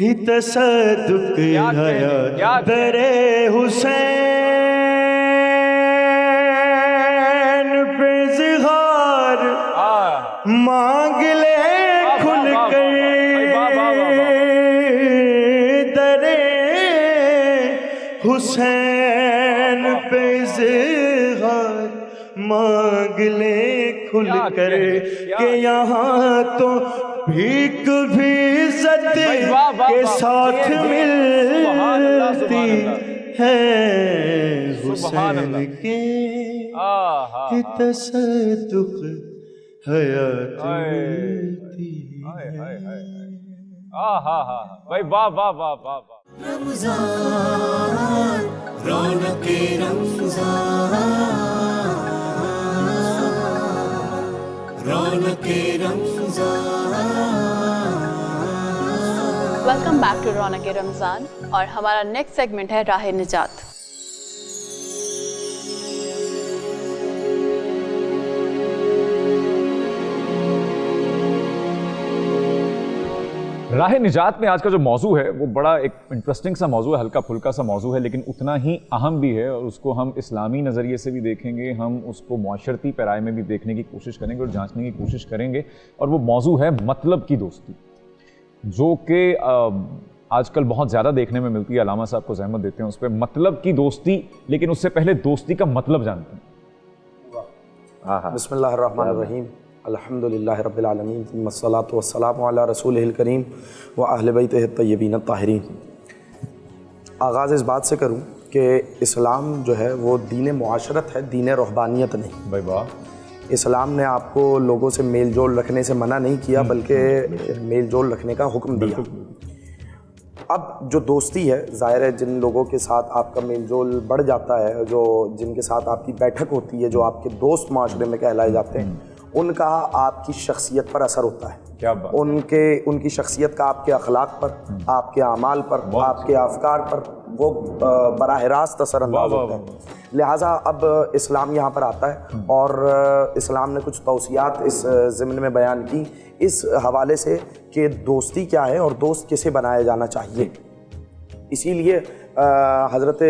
ہی تصدق حیات درے حسین پہ اظہار مانگ لے کھل کر درے حسین پہ اظہار مانگ لے کھل کر کہ یہاں تو بھیک بھی عزت کے ساتھ ملتی ہے حسین کے تصدق حیات ملتی ہے. بھائی واہ واہ واہ واہ. رمضان رونق رمضان رونق رمضان. ویلکم بیک ٹو رونق رمضان اور ہمارا نیکسٹ سیگمنٹ ہے راہ نجات. راہ نجات میں آج کا جو موضوع ہے وہ بڑا ایک انٹرسٹنگ سا موضوع ہے, ہلکا پھلکا سا موضوع ہے, لیکن اتنا ہی اہم بھی ہے, اور اس کو ہم اسلامی نظریے سے بھی دیکھیں گے, ہم اس کو معاشرتی پیرائے میں بھی دیکھنے کی کوشش کریں گے اور جانچنے کی کوشش کریں گے. اور وہ موضوع ہے مطلب کی دوستی, جو کہ آج کل بہت زیادہ دیکھنے میں ملتی ہے. علامہ صاحب کو زحمت دیتے ہیں اس پہ, مطلب کی دوستی, لیکن اس سے پہلے دوستی کا مطلب جانتے ہیں. بسم اللہ الرحمن الرحیم. الحمدللہ رب العالمین ثم الصلاۃ والسلام علی رسولہ الکریم و اہل بیتہ الطیبین الطاہرین. آغاز اس بات سے کروں کہ اسلام جو ہے وہ دین معاشرت ہے, دین رہبانیت نہیں. بھائی واہ. اسلام نے آپ کو لوگوں سے میل جول رکھنے سے منع نہیں کیا, بلکہ میل جول رکھنے کا حکم دیا. اب جو دوستی ہے, ظاہر ہے جن لوگوں کے ساتھ آپ کا میل جول بڑھ جاتا ہے, جن کے ساتھ آپ کی بیٹھک ہوتی ہے, جو آپ کے دوست معاشرے میں کہلائے جاتے ہیں, ان کا آپ کی شخصیت پر اثر ہوتا ہے. کیا بات. ان کی شخصیت کا آپ کے اخلاق پر, آپ کے اعمال پر, آپ کے افکار پر وہ براہ راست اثر انداز ہوتا ہے. لہٰذا اب اسلام یہاں پر آتا ہے اور اسلام نے کچھ توصیات اس ضمن میں بیان کی اس حوالے سے کہ دوستی کیا ہے اور دوست کسے بنایا جانا چاہیے. اسی لیے حضرت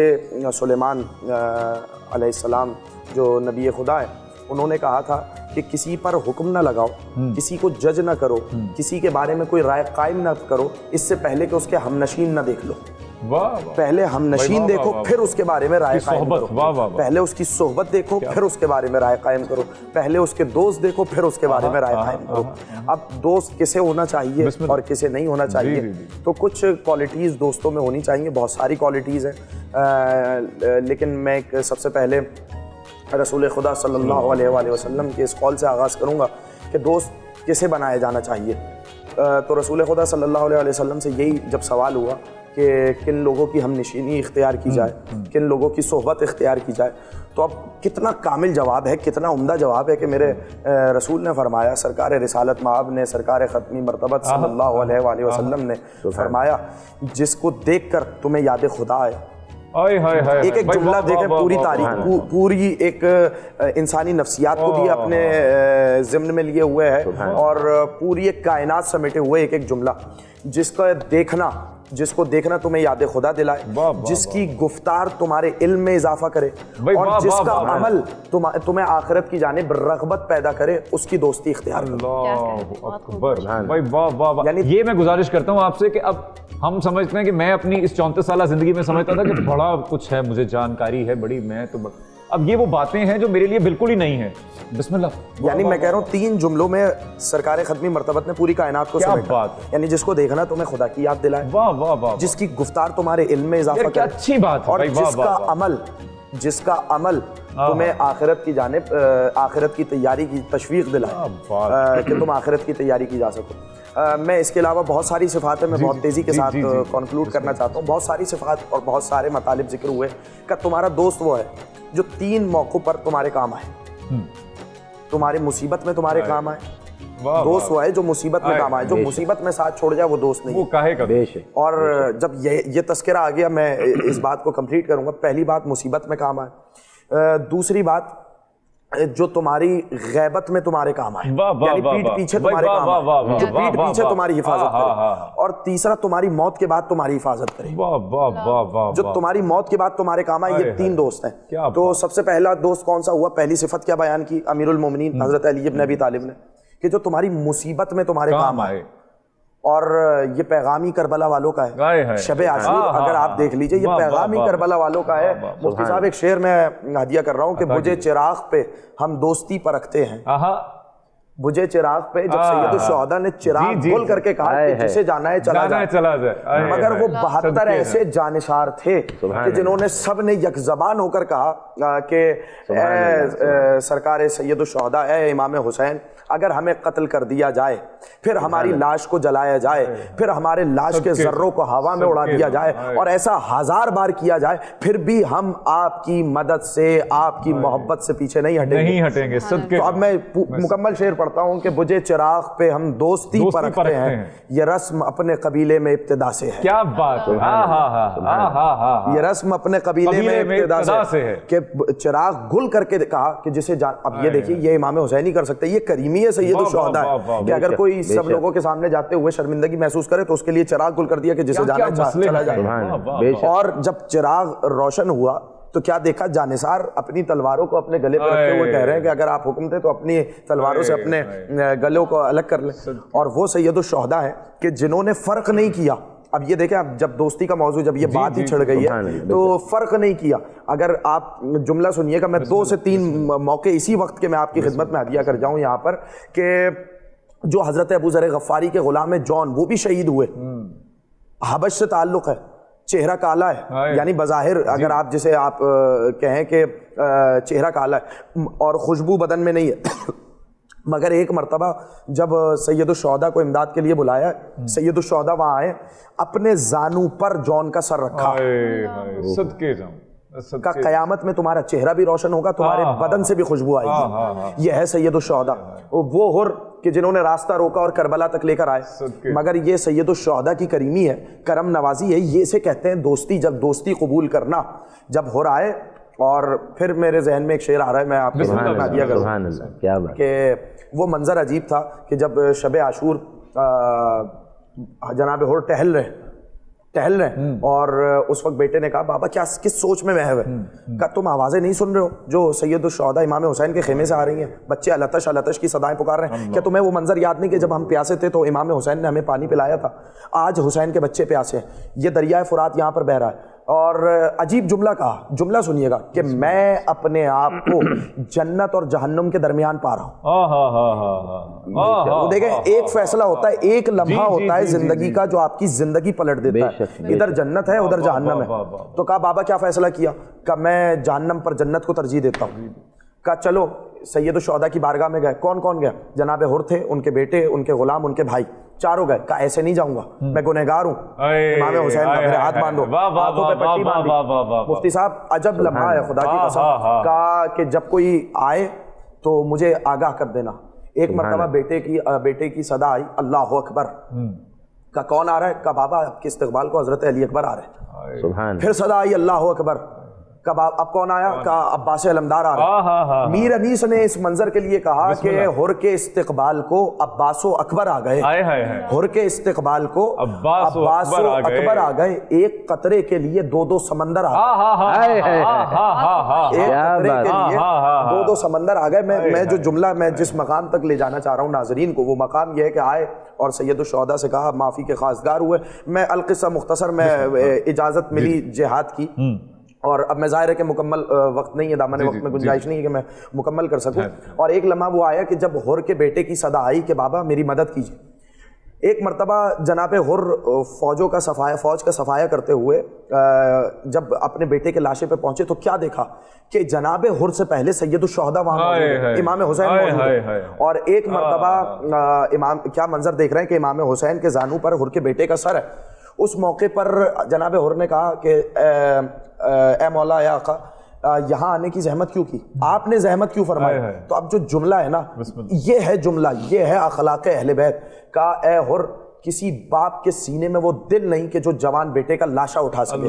سلیمان علیہ السلام جو نبی خدا ہے, انہوں نے کہا تھا کہ کسی پر حکم نہ لگاؤ, کسی کو جج نہ کرو, کسی کے بارے میں کوئی رائے قائم نہ کرو اس سے پہلے کہ اس کے ہم نشین نہ دیکھ لو. پہلے ہم نشین دیکھو پھر اس کے بارے میں رائے قائم کرو. پہلے اس کی صحبت دیکھو پھر اس کے بارے میں رائے قائم کرو. پہلے اس کے دوست دیکھو پھر اس کے بارے میں رائے قائم کرو. اب دوست کسے ہونا چاہیے اور کسے نہیں ہونا چاہیے, تو کچھ کوالٹیز دوستوں میں ہونی چاہیے. بہت ساری کوالٹیز ہیں, لیکن میں سب سے پہلے رسول خدا صلی اللہ علیہ وآلہ وسلم کے اس قول سے آغاز کروں گا کہ دوست کسے بنایا جانا چاہیے. تو رسول خدا صلی اللہ علیہ وسلم سے یہی جب سوال ہوا کہ کن لوگوں کی ہم نشینی اختیار کی جائے, کن لوگوں کی صحبت اختیار کی جائے, تو اب کتنا کامل جواب ہے, کتنا عمدہ جواب ہے کہ میرے رسول نے فرمایا, سرکار رسالت مآب نے, سرکار ختمی مرتبت صلی اللہ علیہ وآلہ وسلم نے فرمایا, جس کو دیکھ کر تمہیں یاد خدا آئے. ایک ایک جملہ دیکھیں, پوری تاریخ, پوری ایک انسانی نفسیات کو بھی اپنے ضمن میں لیے ہوئے ہے اور پوری ایک کائنات سمیٹے ہوئے ایک ایک جملہ. جس کو دیکھنا تمہیں یاد خدا دلائے, جس کی گفتار تمہارے علم میں اضافہ کرے, اور جس کا عمل تمہیں آخرت کی جانب رغبت پیدا کرے, اس کی دوستی اختیار کرو. یعنی یہ میں گزارش کرتا ہوں آپ سے کہ اب ہم سمجھتے ہیں کہ میں اپنی اس 34 سالہ زندگی میں سمجھتا تھا کہ بڑا کچھ ہے, مجھے جانکاری ہے بڑی, میں تو اب یہ وہ باتیں ہیں جو میرے لیے بالکل ہی نہیں ہیں. بسم اللہ. یعنی میں کہہ رہا ہوں 3 جملوں میں سرکار ختمی مرتبت نے پوری کائنات کو سمیٹا. یعنی جس کو دیکھنا تمہیں خدا کی یاد دلائے, جس کی گفتار تمہارے علم میں اضافہ کرے, اچھی بات, اور جس کا عمل تمہیں آخرت کی جانب, آخرت کی تیاری کی تشویق دلائے کہ تم آخرت کی تیاری کی جا سکو. میں اس کے علاوہ بہت ساری صفات ہیں, میں بہت تیزی کے ساتھ کنکلوڈ کرنا چاہتا ہوں. بہت ساری صفات اور بہت سارے مطالب ذکر ہوئے کہ تمہارا دوست وہ ہے جو 3 موقعوں پر تمہارے کام آئے, تمہاری مصیبت میں تمہارے کام آئے. دوست وہ ہے جو مصیبت میں کام آئے, جو مصیبت میں ساتھ چھوڑ جائے وہ دوست نہیں. اور جب یہ تذکرہ آ گیا, میں اس بات کو کمپلیٹ کروں گا. پہلی بات, مصیبت میں کام آئے. دوسری بات, جو تمہاری غیبت میں تمہارے کام آئے, یعنی پیٹھ پیچھے تمہارے کام آئے, جو پیٹھ پیچھے تمہاری حفاظت کرے, اور تیسرا تمہاری موت کے بعد تمہاری حفاظت کرے, جو تمہاری موت کے بعد تمہارے کام آئے. یہ 3 دوست ہیں. تو سب سے پہلا دوست کون سا ہوا؟ پہلی صفت کیا بیان کی امیر المومنین حضرت علی بن ابی طالب نے, کہ جو تمہاری مصیبت میں تمہارے کام آئے. اور یہ پیغامی کربلا والوں کا ہے, شب عاشور اگر آپ دیکھ لیجئے یہ پیغامی کربلا والوں کا ہے. مفتی صاحب ایک شعر میں ہدیہ کر رہا ہوں کہ بجے چراغ پہ ہم دوستی پرکھتے ہیں, بجے چراغ پہ جب سید الشہداء نے چراغ کھول کر کے کہا کہ جسے جانا ہے چلا جائے, مگر وہ 72 ایسے جانشار تھے کہ جنہوں نے سب نے یک زبان ہو کر کہا کہ اے سرکار سید الشہداء, اے امام حسین, اگر ہمیں قتل کر دیا جائے, پھر ہماری لاش کو جلایا جائے, پھر ہمارے لاش کے ذروں کو ہوا میں اڑا دیا جائے, اور ایسا 1000 بار کیا جائے, پھر بھی ہم آپ کی مدد سے, آپ کی محبت سے پیچھے نہیں ہٹیں گے. تو اب میں مکمل شعر پڑھتا ہوں کہ بجے چراغ پہ ہم دوستی پرکھتے ہیں, یہ رسم اپنے قبیلے میں ابتدا سے ہے. کیا بات ہے, یہ رسم اپنے قبیلے میں ابتدا سے ہے کہ چراغ گل کر کے کہا کہ جسے اب یہ دیکھیے یہ امام حسین ہی کر سکتے, یہ کریمی ہے سید الشہداء ہے کہ اگر کوئی سب لوگوں کے سامنے جاتے ہوئے شرمندگی محسوس کرے تو اس کے لیے چراغ گل کر دیا کہ جسے جانا چلا جائے. اور جب چراغ روشن ہوا تو کیا دیکھا, جانثار اپنی تلواروں کو اپنے گلے پر رکھتے ہوئے کہہ رہے ہیں کہ اگر آپ حکم دیں تو اپنی تلواروں سے اپنے گلوں کو الگ کر لیں. اور وہ سید الشہداء ہیں کہ جنہوں نے فرق نہیں کیا. اب یہ دیکھیں, اب جب دوستی کا موضوع جب یہ بات ہی چھڑ گئی ہے تو فرق نہیں کیا. اگر آپ جملہ سنیے گا, میں 2 سے 3 موقع اسی وقت کے میں آپ کی خدمت میں ہدیہ کر جاؤں یہاں پر, کہ جو حضرت ابو ذر غفاری کے غلام جون وہ بھی شہید ہوئے, حبش سے تعلق ہے, چہرہ کالا ہے, یعنی بظاہر اگر آپ جسے آپ کہیں کہ چہرہ کالا ہے اور خوشبو بدن میں نہیں ہے, مگر ایک مرتبہ جب سید الشہداء کو امداد کے لیے بلایا, سید الشہداء وہاں آئے, اپنے زانو پر جون کا سر رکھا, صدقے جاؤں کا قیامت میں تمہارا چہرہ بھی روشن ہوگا, تمہارے بدن سے بھی خوشبو آئے گی. یہ ہے سید الشہداء, وہ حر کہ جنہوں نے راستہ روکا اور کربلا تک لے کر آئے. مگر یہ سید الشہداء کی کریمی ہے, کرم نوازی ہے, یہ اسے کہتے ہیں دوستی. جب دوستی قبول کرنا, جب حر آئے. اور پھر میرے ذہن میں ایک شعر آ رہا ہے, میں آپ کو ہدیہ کروں کہ وہ منظر عجیب تھا کہ جب شب عاشور جناب حر ٹہل رہے اور اس وقت بیٹے نے کہا بابا کیا کس سوچ میں محو ہے, کہا تم آوازیں نہیں سن رہے ہو جو سید الشہداء امام حسین کے خیمے سے آ رہی ہیں, بچے التش التش کی صدائیں پکار رہے ہیں, کیا تمہیں وہ منظر یاد نہیں کہ جب ہم پیاسے تھے تو امام حسین نے ہمیں پانی پلایا تھا, آج حسین کے بچے پیاسے ہیں, یہ دریائے فرات یہاں پر بہ رہا ہے. اور عجیب جملہ کہا, جملہ سنیے گا, کہ میں اپنے آپ کو جنت اور جہنم کے درمیان پا رہا ہوں. دیکھیں ایک فیصلہ ہوتا ہے, ایک لمحہ ہوتا ہے زندگی کا جو آپ کی زندگی پلٹ دیتا ہے, ادھر جنت ہے ادھر جہنم ہے. تو کہا بابا کیا فیصلہ کیا, کہا میں جہنم پر جنت کو ترجیح دیتا ہوں. کہا چلو سید الشہداء کی بارگاہ میں گئے, کون کون گیا, جناب حر تھے, ان کے بیٹے, ان کے غلام, ان کے بھائی, چاروں گئے. کہا ایسے نہیں جاؤں گا, میں گنہگار ہوں, امام حسین کا میرے ہاتھ باندھو, آنکھوں پہ پٹی باندھی. مفتی صاحب عجب لمحہ ہے خدا کی قسم. کہا کہ جب کوئی آئے تو مجھے آگاہ کر دینا. ایک مرتبہ بیٹے کی صدا آئی, اللہ اکبر. کہا کون آ رہا ہے, کہا بابا آپ کے استقبال کو حضرت علی اکبر آ رہے ہیں. پھر صدا آئی, اللہ اکبر. اب کون آیا, کہا عباس علمدار آ رہا. میر انیس نے اس منظر کے لیے کہا کہ حر کے استقبال کو عباس و اکبر آ گئے, حر کے استقبال کو عباس و اکبر آ گئے. ایک قطرے کے لیے 2 سمندر آ گئے, ایک قطرے کے لیے 2 سمندر آ گئے. میں جو جملہ میں جس مقام تک لے جانا چاہ رہا ہوں ناظرین کو, وہ مقام یہ ہے کہ آئے اور سید الشہداء سے کہا معافی کے خواستگار ہوئے. میں القصہ مختصر میں اجازت ملی جہاد کی, اور اب میں ظاہر ہے کہ مکمل وقت نہیں ہے, دامن وقت میں گنجائش نہیں ہے کہ میں مکمل کر سکوں. اور ایک لمحہ وہ آیا کہ جب حر کے بیٹے کی صدا آئی کہ بابا میری مدد کیجیے. ایک مرتبہ جناب حر فوج کا صفایا کرتے ہوئے جب اپنے بیٹے کے لاشے پہ پہنچے تو کیا دیکھا کہ جناب حر سے پہلے سید الشہداء وہاں موجود ہے, امام حسین موجود ہے. اور ایک مرتبہ کیا منظر دیکھ رہے ہیں کہ امام حسین کے زانو پر حر کے بیٹے کا سر ہے. اس موقع پر جناب حر نے کہا کہ اے مولا اے آقا یہاں آنے کی زحمت کیوں کی, آپ نے زحمت کیوں فرمائی. تو اب جو جملہ ہے نا, یہ ہے جملہ, یہ ہے اخلاق اہل بیت کا. اے حر کسی باپ کے سینے میں وہ دل نہیں کہ جو جوان بیٹے کا لاشا اٹھا سکے.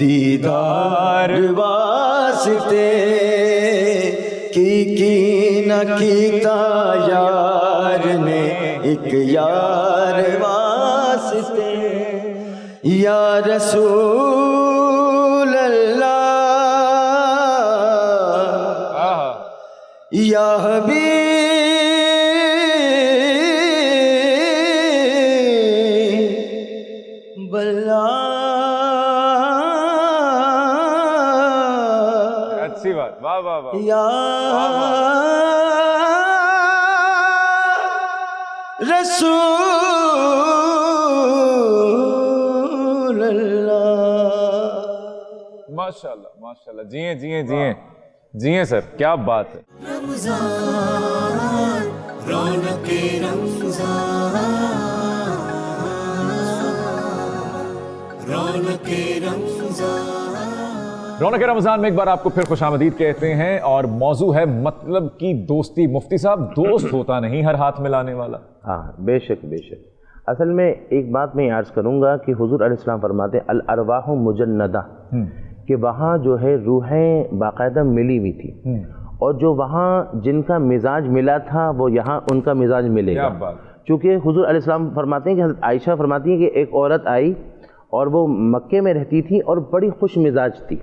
دیدار واسطے کی نہ کیتا یار نے ایک یار واسطے یا رسول اللہ یا حبیب اللہ. اچھی بات, واہ واہ واہ. یا رسول اللہ. ماشاءاللہ ماشاءاللہ, جیئیں جیئیں جیئیں جیئیں سر, کیا بات ہے. رمضان رونق رمضان رونق رمضان. رونق رمضان میں ایک بار آپ کو پھر خوش آمدید کہتے ہیں, اور موضوع ہے مطلب کی دوستی. مفتی صاحب, دوست ہوتا نہیں ہر ہاتھ ملانے والا. ہاں بے شک بے شک. اصل میں ایک بات میں عرض کروں گا کہ حضور علیہ السلام فرماتے ہیں الارواح مجندہ, کہ وہاں جو ہے روحیں باقاعدہ ملی ہوئی تھی, اور جو وہاں جن کا مزاج ملا تھا وہ یہاں ان کا مزاج ملے گا. چونکہ حضور علیہ السلام فرماتے ہیں کہ حضرت عائشہ فرماتی ہیں کہ ایک عورت آئی اور وہ مکے میں رہتی تھی اور بڑی خوش مزاج تھی,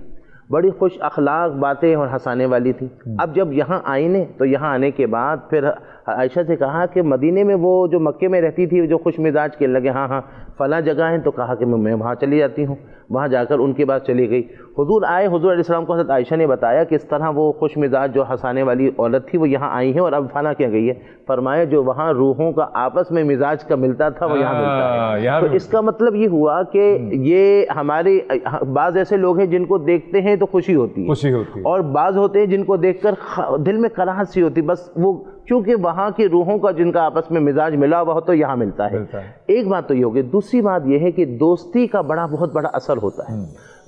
بڑی خوش اخلاق باتیں اور ہنسانے والی تھی. اب جب یہاں آئی نے تو یہاں آنے کے بعد پھر عائشہ سے کہا کہ مدینے میں وہ جو مکے میں رہتی تھی جو خوش مزاج کے لگے, ہاں ہاں فلاں جگہ ہیں, تو کہا کہ میں وہاں چلی جاتی ہوں. وہاں جا کر ان کے بعد چلی گئی. حضور آئے, حضور علیہ السلام کو حضرت عائشہ نے بتایا کہ اس طرح وہ خوش مزاج جو ہنسانے والی عورت تھی وہ یہاں آئی ہیں, اور اب فلاں کیا گئی ہے. فرمایا جو وہاں روحوں کا آپس میں مزاج کا ملتا تھا وہ یہاں ملتا ہے. تو اس کا مطلب یہ ہوا کہ یہ ہمارے بعض ایسے لوگ ہیں جن کو دیکھتے ہیں تو خوشی ہوتی ہے, اور بعض ہوتے ہیں جن کو دیکھ کر دل میں کراہت سی ہوتی, بس وہ کیونکہ وہاں کی روحوں کا جن کا آپس میں مزاج ملا ہوا تو یہاں ملتا ہے. ایک بات تو یہ ہوگی. دوسری بات یہ ہے کہ دوستی کا بہت بڑا اثر ہوتا ہے.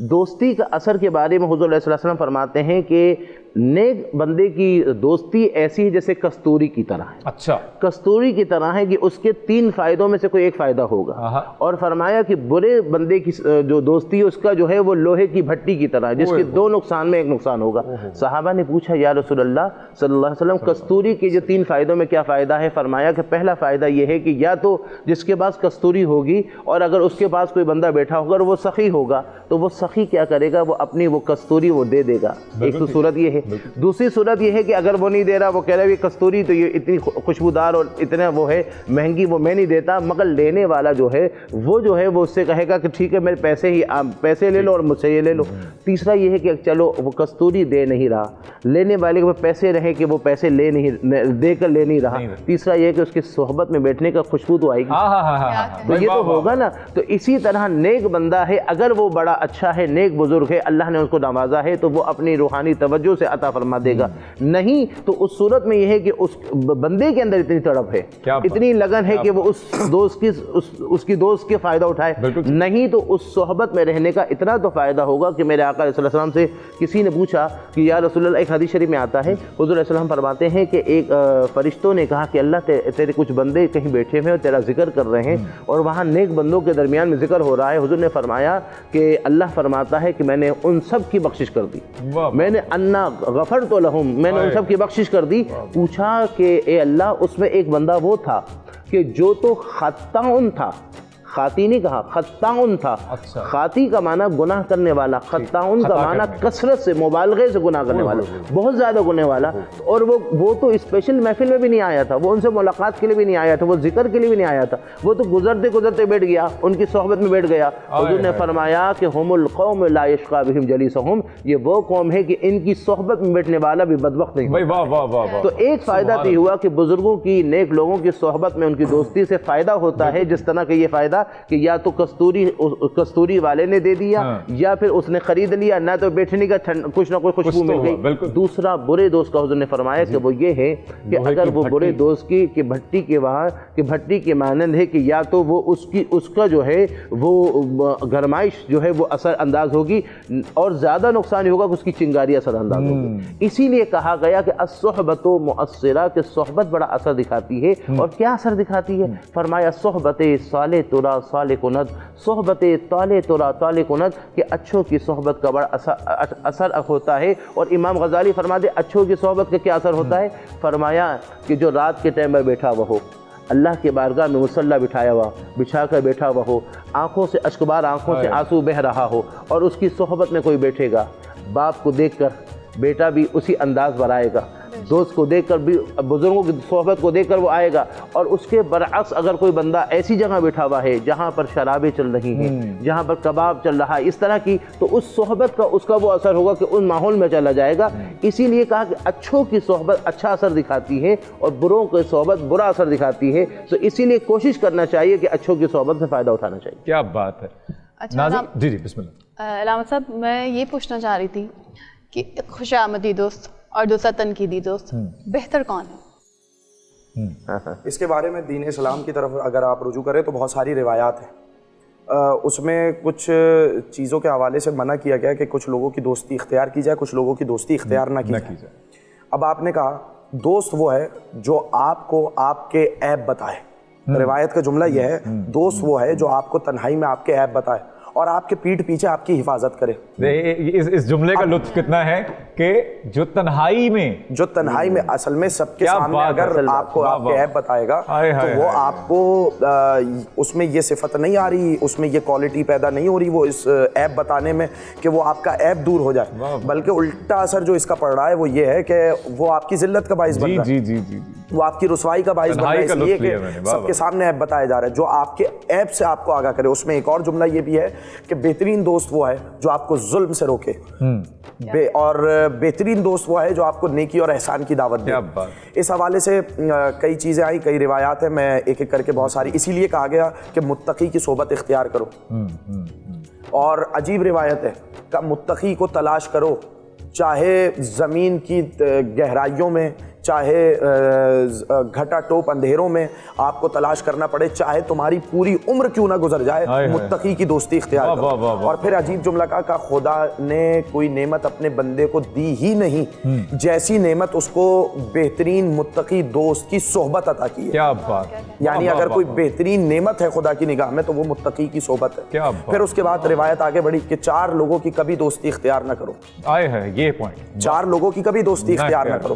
دوستی کا اثر کے بارے میں حضور علیہ السلام فرماتے ہیں کہ نیک بندے کی دوستی ایسی ہے جیسے کستوری کی طرح ہے. اچھا, کستوری کی طرح ہے کہ اس کے 3 فائدوں میں سے کوئی ایک فائدہ ہوگا. اور فرمایا کہ برے بندے کی جو دوستی ہے اس کا جو ہے وہ لوہے کی بھٹی کی طرح ہے جس کے 2 نقصان میں ایک نقصان ہوگا. صحابہ نے پوچھا یا رسول اللہ صلی اللہ علیہ وسلم کستوری کے جو 3 فائدوں میں کیا فائدہ ہے؟ فرمایا کہ پہلا فائدہ یہ ہے کہ یا تو جس کے پاس کستوری ہوگی اور اگر اس کے پاس کوئی بندہ بیٹھا ہوگا اور وہ سخی ہوگا تو وہ سخی کیا کرے گا, وہ اپنی وہ کستوری وہ دے دے گا. ایک تو صورت یہ ہے. دوسری صورت یہ ہے کہ اگر وہ نہیں دے رہا, وہ کہہ رہا ہے کستوری تو یہ اتنی خوشبودار اور اتنا وہ ہے مہنگی, وہ میں نہیں دیتا, مگر لینے والا جو ہے وہ اس سے کہے گا کہ ٹھیک ہے میرے پیسے لے لو اور مجھ سے یہ لے لو. تیسرا یہ ہے کہ چلو وہ کستوری دے نہیں رہا, لینے والے کے پیسے رہے کہ وہ پیسے دے کر لے نہیں رہا. تیسرا یہ ہے کہ اس کی صحبت میں بیٹھنے کا خوشبو تو آئے گی, تو یہ تو ہوگا نا. تو اسی طرح نیک بندہ ہے, اگر وہ بڑا اچھا ہے, نیک بزرگ ہے, اللہ نے اس کو نوازا ہے, تو وہ اپنی روحانی توجہ سے عطا فرما دے گا. نہیں تو اس صورت میں یہ ہے کہ اس بندے کے اندر اتنی تڑپ ہے, اتنی لگن ہے کہ وہ اس کی دوست کے فائدہ اٹھائے. نہیں تو اس صحبت میں رہنے کا اتنا تو فائدہ ہوگا کہ میرے آقا علیہ السلام سے کسی نے پوچھا کہ یا رسول اللہ, ایک حدیث شریف میں آتا ہے حضور علیہ السلام فرماتے ہیں کہ ایک فرشتوں نے کہا کہ اللہ تیرے کچھ بندے کہیں بیٹھے ہوئے اور تیرا ذکر کر رہے ہیں اور وہاں نیک بندوں کے درمیان میں ذکر ہو رہا ہے. حضور نے فرمایا کہ اللہ فرماتا ہے کہ میں نے ان سب کی بخشش کر دی, میں نے انا غفرت لہم, میں نے ان سب کی بخشش کر دی. پوچھا کہ اے اللہ اس میں ایک بندہ وہ تھا کہ جو تو خطاؤن تھا, خاتی نہیں کہا, خطاؤن تھا. خاتی کا معنی گناہ کرنے والا, خطاؤن کا معنی کثرت سے مبالغے سے گناہ کرنے والا, بہت زیادہ گناہ والا. اور وہ تو اسپیشل محفل میں بھی نہیں آیا تھا, وہ ان سے ملاقات کے لیے بھی نہیں آیا تھا, وہ ذکر کے لیے بھی نہیں آیا تھا, وہ تو گزرتے گزرتے بیٹھ گیا, ان کی صحبت میں بیٹھ گیا. حضور نے فرمایا کہ ہم القوم لا یشقی بہم جلیسہم, یہ وہ قوم ہے کہ ان کی صحبت میں بیٹھنے والا بھی بدبخت نہیں. تو ایک فائدہ تو یہ ہوا کہ بزرگوں کی, نیک لوگوں کی صحبت میں ان کی دوستی سے فائدہ ہوتا ہے, جس طرح کہ یہ فائدہ کہ یا تو کستوری والے نے دے دیا یا پھر اس نے خرید لیا, نہ تو بیٹھنے کا کچھ نہ کوئی خوشبو مل گئی. دوسرا برے دوست کا حضور نے فرمایا کہ وہ یہ ہے کہ اگر وہ برے دوست کی کہ بھٹی کے وہاں کہ بھٹی کے مانند ہے کہ یا تو وہ اس کا جو ہے وہ گرمائش جو ہے وہ اثر انداز ہوگی, اور زیادہ نقصان ہوگا کہ اس کی چنگاری اثر انداز ہوگی. اسی لیے کہا گیا کہ الصحبت مؤثرہ, کہ صحبت بڑا اثر دکھاتی ہے. اور کیا اثر دکھاتی ہے؟ فرمایا صحبت صالح ترا ترا صالح کند صحبت طالع ترا طالع کند کہ اچھوں کی صحبت کا بڑا اثر ہوتا ہے. اور امام غزالی فرماتے اچھوں کی صحبت کا کیا اثر ہوتا ہے؟ فرمایا کہ جو رات کے ٹائم میں بیٹھا ہوا ہو, اللہ کے بارگاہ میں مصلی بچھا کر بیٹھا ہوا ہو, آنکھوں سے اشکبار آنکھوں سے آنسو بہہ رہا ہو, اور اس کی صحبت میں کوئی بیٹھے گا, باپ کو دیکھ کر بیٹا بھی اسی انداز پر آئے گا, دوست کو دیکھ کر بھی بزرگوں کی صحبت کو دیکھ کر وہ آئے گا. اور اس کے برعکس اگر کوئی بندہ ایسی جگہ بیٹھا ہوا ہے جہاں پر شرابیں چل رہی ہیں, جہاں پر کباب چل رہا ہے, اس طرح کی, تو اس صحبت کا اس کا وہ اثر ہوگا کہ ان ماحول میں چلا جائے گا. اسی لیے کہا کہ اچھوں کی صحبت اچھا اثر دکھاتی ہے اور بروں کی صحبت برا اثر دکھاتی ہے. تو اسی لیے کوشش کرنا چاہیے کہ اچھوں کی صحبت سے فائدہ اٹھانا چاہیے. کیا بات ہے. اچھا جی بسم اللہ. علامہ صاحب میں یہ پوچھنا چاہ رہی تھی کہ خوش آمدی دوست اور دوسرا تنقیدی دوست بہتر کون ہے؟ اس کے بارے میں دین اسلام کی طرف اگر آپ رجوع کریں تو بہت ساری روایات ہیں. اس میں کچھ چیزوں کے حوالے سے منع کیا گیا کہ کچھ لوگوں کی دوستی اختیار کی جائے, کچھ لوگوں کی دوستی اختیار نہ کی جائے. اب آپ نے کہا دوست وہ ہے جو آپ کو آپ کے عیب بتائے. روایت کا جملہ یہ ہے, دوست وہ ہے جو آپ کو تنہائی میں آپ کے عیب بتائے اور آپ کے پیٹھ پیچھے آپ کی حفاظت کرے. اس جملے کا لطف کتنا ہے کہ جو تنہائی میں اصل میں سب کے سامنے اگر آپ کو آپ کے عیب بتائے گا تو وہ آپ کو اس میں یہ صفت نہیں آ رہی, اس میں یہ کوالٹی پیدا نہیں ہو رہی وہ اس عیب بتانے میں کہ وہ آپ کا عیب دور ہو جائے, بلکہ الٹا اثر جو اس کا پڑ رہا ہے وہ یہ ہے کہ وہ آپ کی ذلت کا باعث بن رہا ہے, وہ آپ کی رسوائی کا باعث بن رہا ہے, اس لیے کہ سب کے سامنے عیب بتایا جا رہا ہے. جو آپ کے عیب سے آپ کو آگاہ کرے. اس میں ایک اور جملہ یہ بھی ہے کہ بہترین دوست وہ ہے جو آپ کو ظلم سے روکے, اور بہترین دوست وہ ہے جو آپ کو نیکی اور احسان کی دعوت دے. اس حوالے سے کئی چیزیں آئیں, کئی روایات ہیں, میں ایک ایک کر کے بہت ساری, اسی لیے کہا گیا کہ متقی کی صحبت اختیار کرو. اور عجیب روایت ہے کہ متقی کو تلاش کرو, چاہے زمین کی گہرائیوں میں, چاہے گھٹا ٹوپ اندھیروں میں آپ کو تلاش کرنا پڑے, چاہے تمہاری پوری عمر کیوں نہ گزر جائے, متقی کی دوستی اختیار کرو. اور پھر عجیب جملہ کہا کہ خدا نے کوئی نعمت اپنے بندے کو دی ہی نہیں جیسی نعمت اس کو بہترین متقی دوست کی صحبت عطا کی ہے. کیا بات. یعنی اگر کوئی بہترین نعمت ہے خدا کی نگاہ میں تو وہ متقی کی صحبت ہے. پھر اس کے بعد روایت آگے بڑھی کہ 4 لوگوں کی کبھی دوستی اختیار نہ کرو. یہ پوائنٹ, 4 لوگوں کی کبھی دوستی اختیار نہ کرو.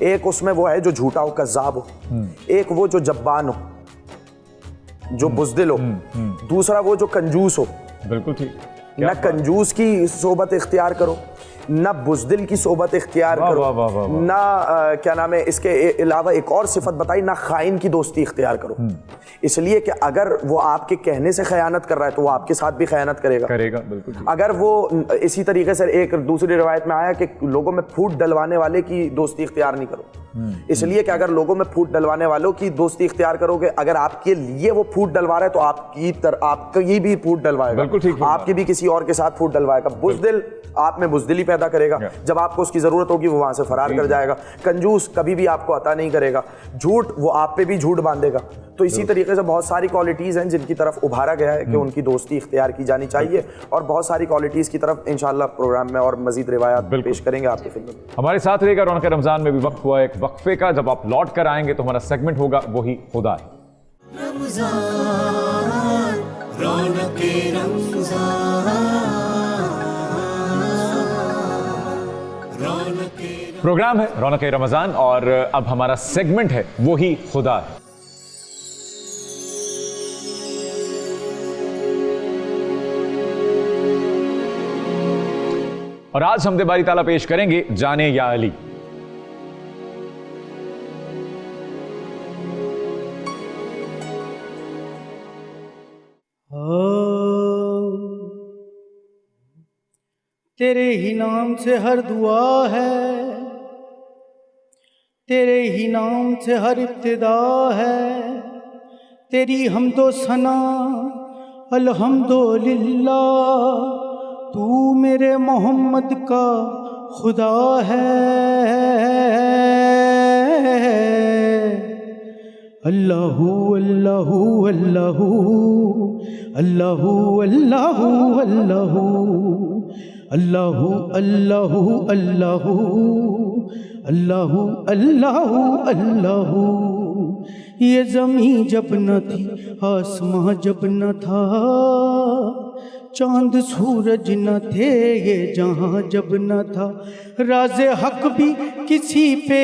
ایک اس میں وہ ہے جو جھوٹا ہو, کذاب ہو. ایک وہ جو جبان ہو, جو بزدل ہو. دوسرا وہ جو کنجوس ہو. بالکل ٹھیک. نہ کنجوس کی صحبت اختیار کرو, نہ بزدل کی صحبت اختیار کرو, نہ کیا نام ہے اس کے علاوہ ایک اور صفت بتائی, نہ خائن کی دوستی اختیار کرو. اس لیے کہ اگر وہ آپ کے کہنے سے خیانت کر رہا ہے تو وہ آپ کے ساتھ بھی خیانت کرے گا. بالکل. اگر وہ اسی طریقے سے ایک دوسری روایت میں آیا کہ لوگوں میں پھوٹ ڈلوانے والے کی دوستی اختیار نہیں کرو. اس لیے کہ اگر لوگوں میں پھوٹ ڈلوانے والوں کی دوستی اختیار کرو گے, اگر آپ کے لیے وہ پھوٹ ڈلوا رہا ہے تو آپ کی بھی پھوٹ ڈلوائے گا, آپ کی بھی کسی اور کے ساتھ پھوٹ ڈلوائے گا. بزدل آپ میں بزدلی پیدا کرے گا, جب آپ کو اس کی ضرورت ہوگی وہ وہاں سے فرار کر جائے گا. کنجوس کبھی بھی آپ کو عطا نہیں کرے گا. جھوٹ وہ آپ پہ بھی جھوٹ باندھے گا. تو اسی طریقے سے بہت ساری کوالٹیز ہیں جن کی طرف ابھارا گیا ہے کہ ان کی دوستی اختیار کی جانی چاہیے, اور بہت ساری کوالٹیز کی طرف انشاءاللہ پروگرام میں اور مزید روایات پیش کریں گے آپ کی خدمت. ہمارے ساتھ رہے گا. رونق رمضان میں بھی وقت ہوا ایک وقفے کا, جب آپ لوٹ کر آئیں گے تو ہمارا سیگمنٹ ہوگا وہی خدا ہے. رونق پروگرام ہے رونق رمضان, اور اب ہمارا سیگمنٹ ہے وہی خدا ہے. اور آج ہم باری تعالیٰ پیش کریں گے جانے یا علی. تیرے ہی نام سے ہر دعا ہے, تیرے ہی نام سے ہر ابتدا ہے, تیری حمد و ثنا الحمدللہ, تو میرے محمد کا خدا ہے. اللہ اللہ اللہ اللہ اللہ اللہ اللہ اللہ اللہ اللہ اللہ اللہ یہ زمین جب نہ تھی آسماں جب نہ تھا، چاند سورج نہ تھے یہ جہاں جب نہ تھا، راز حق بھی کسی پہ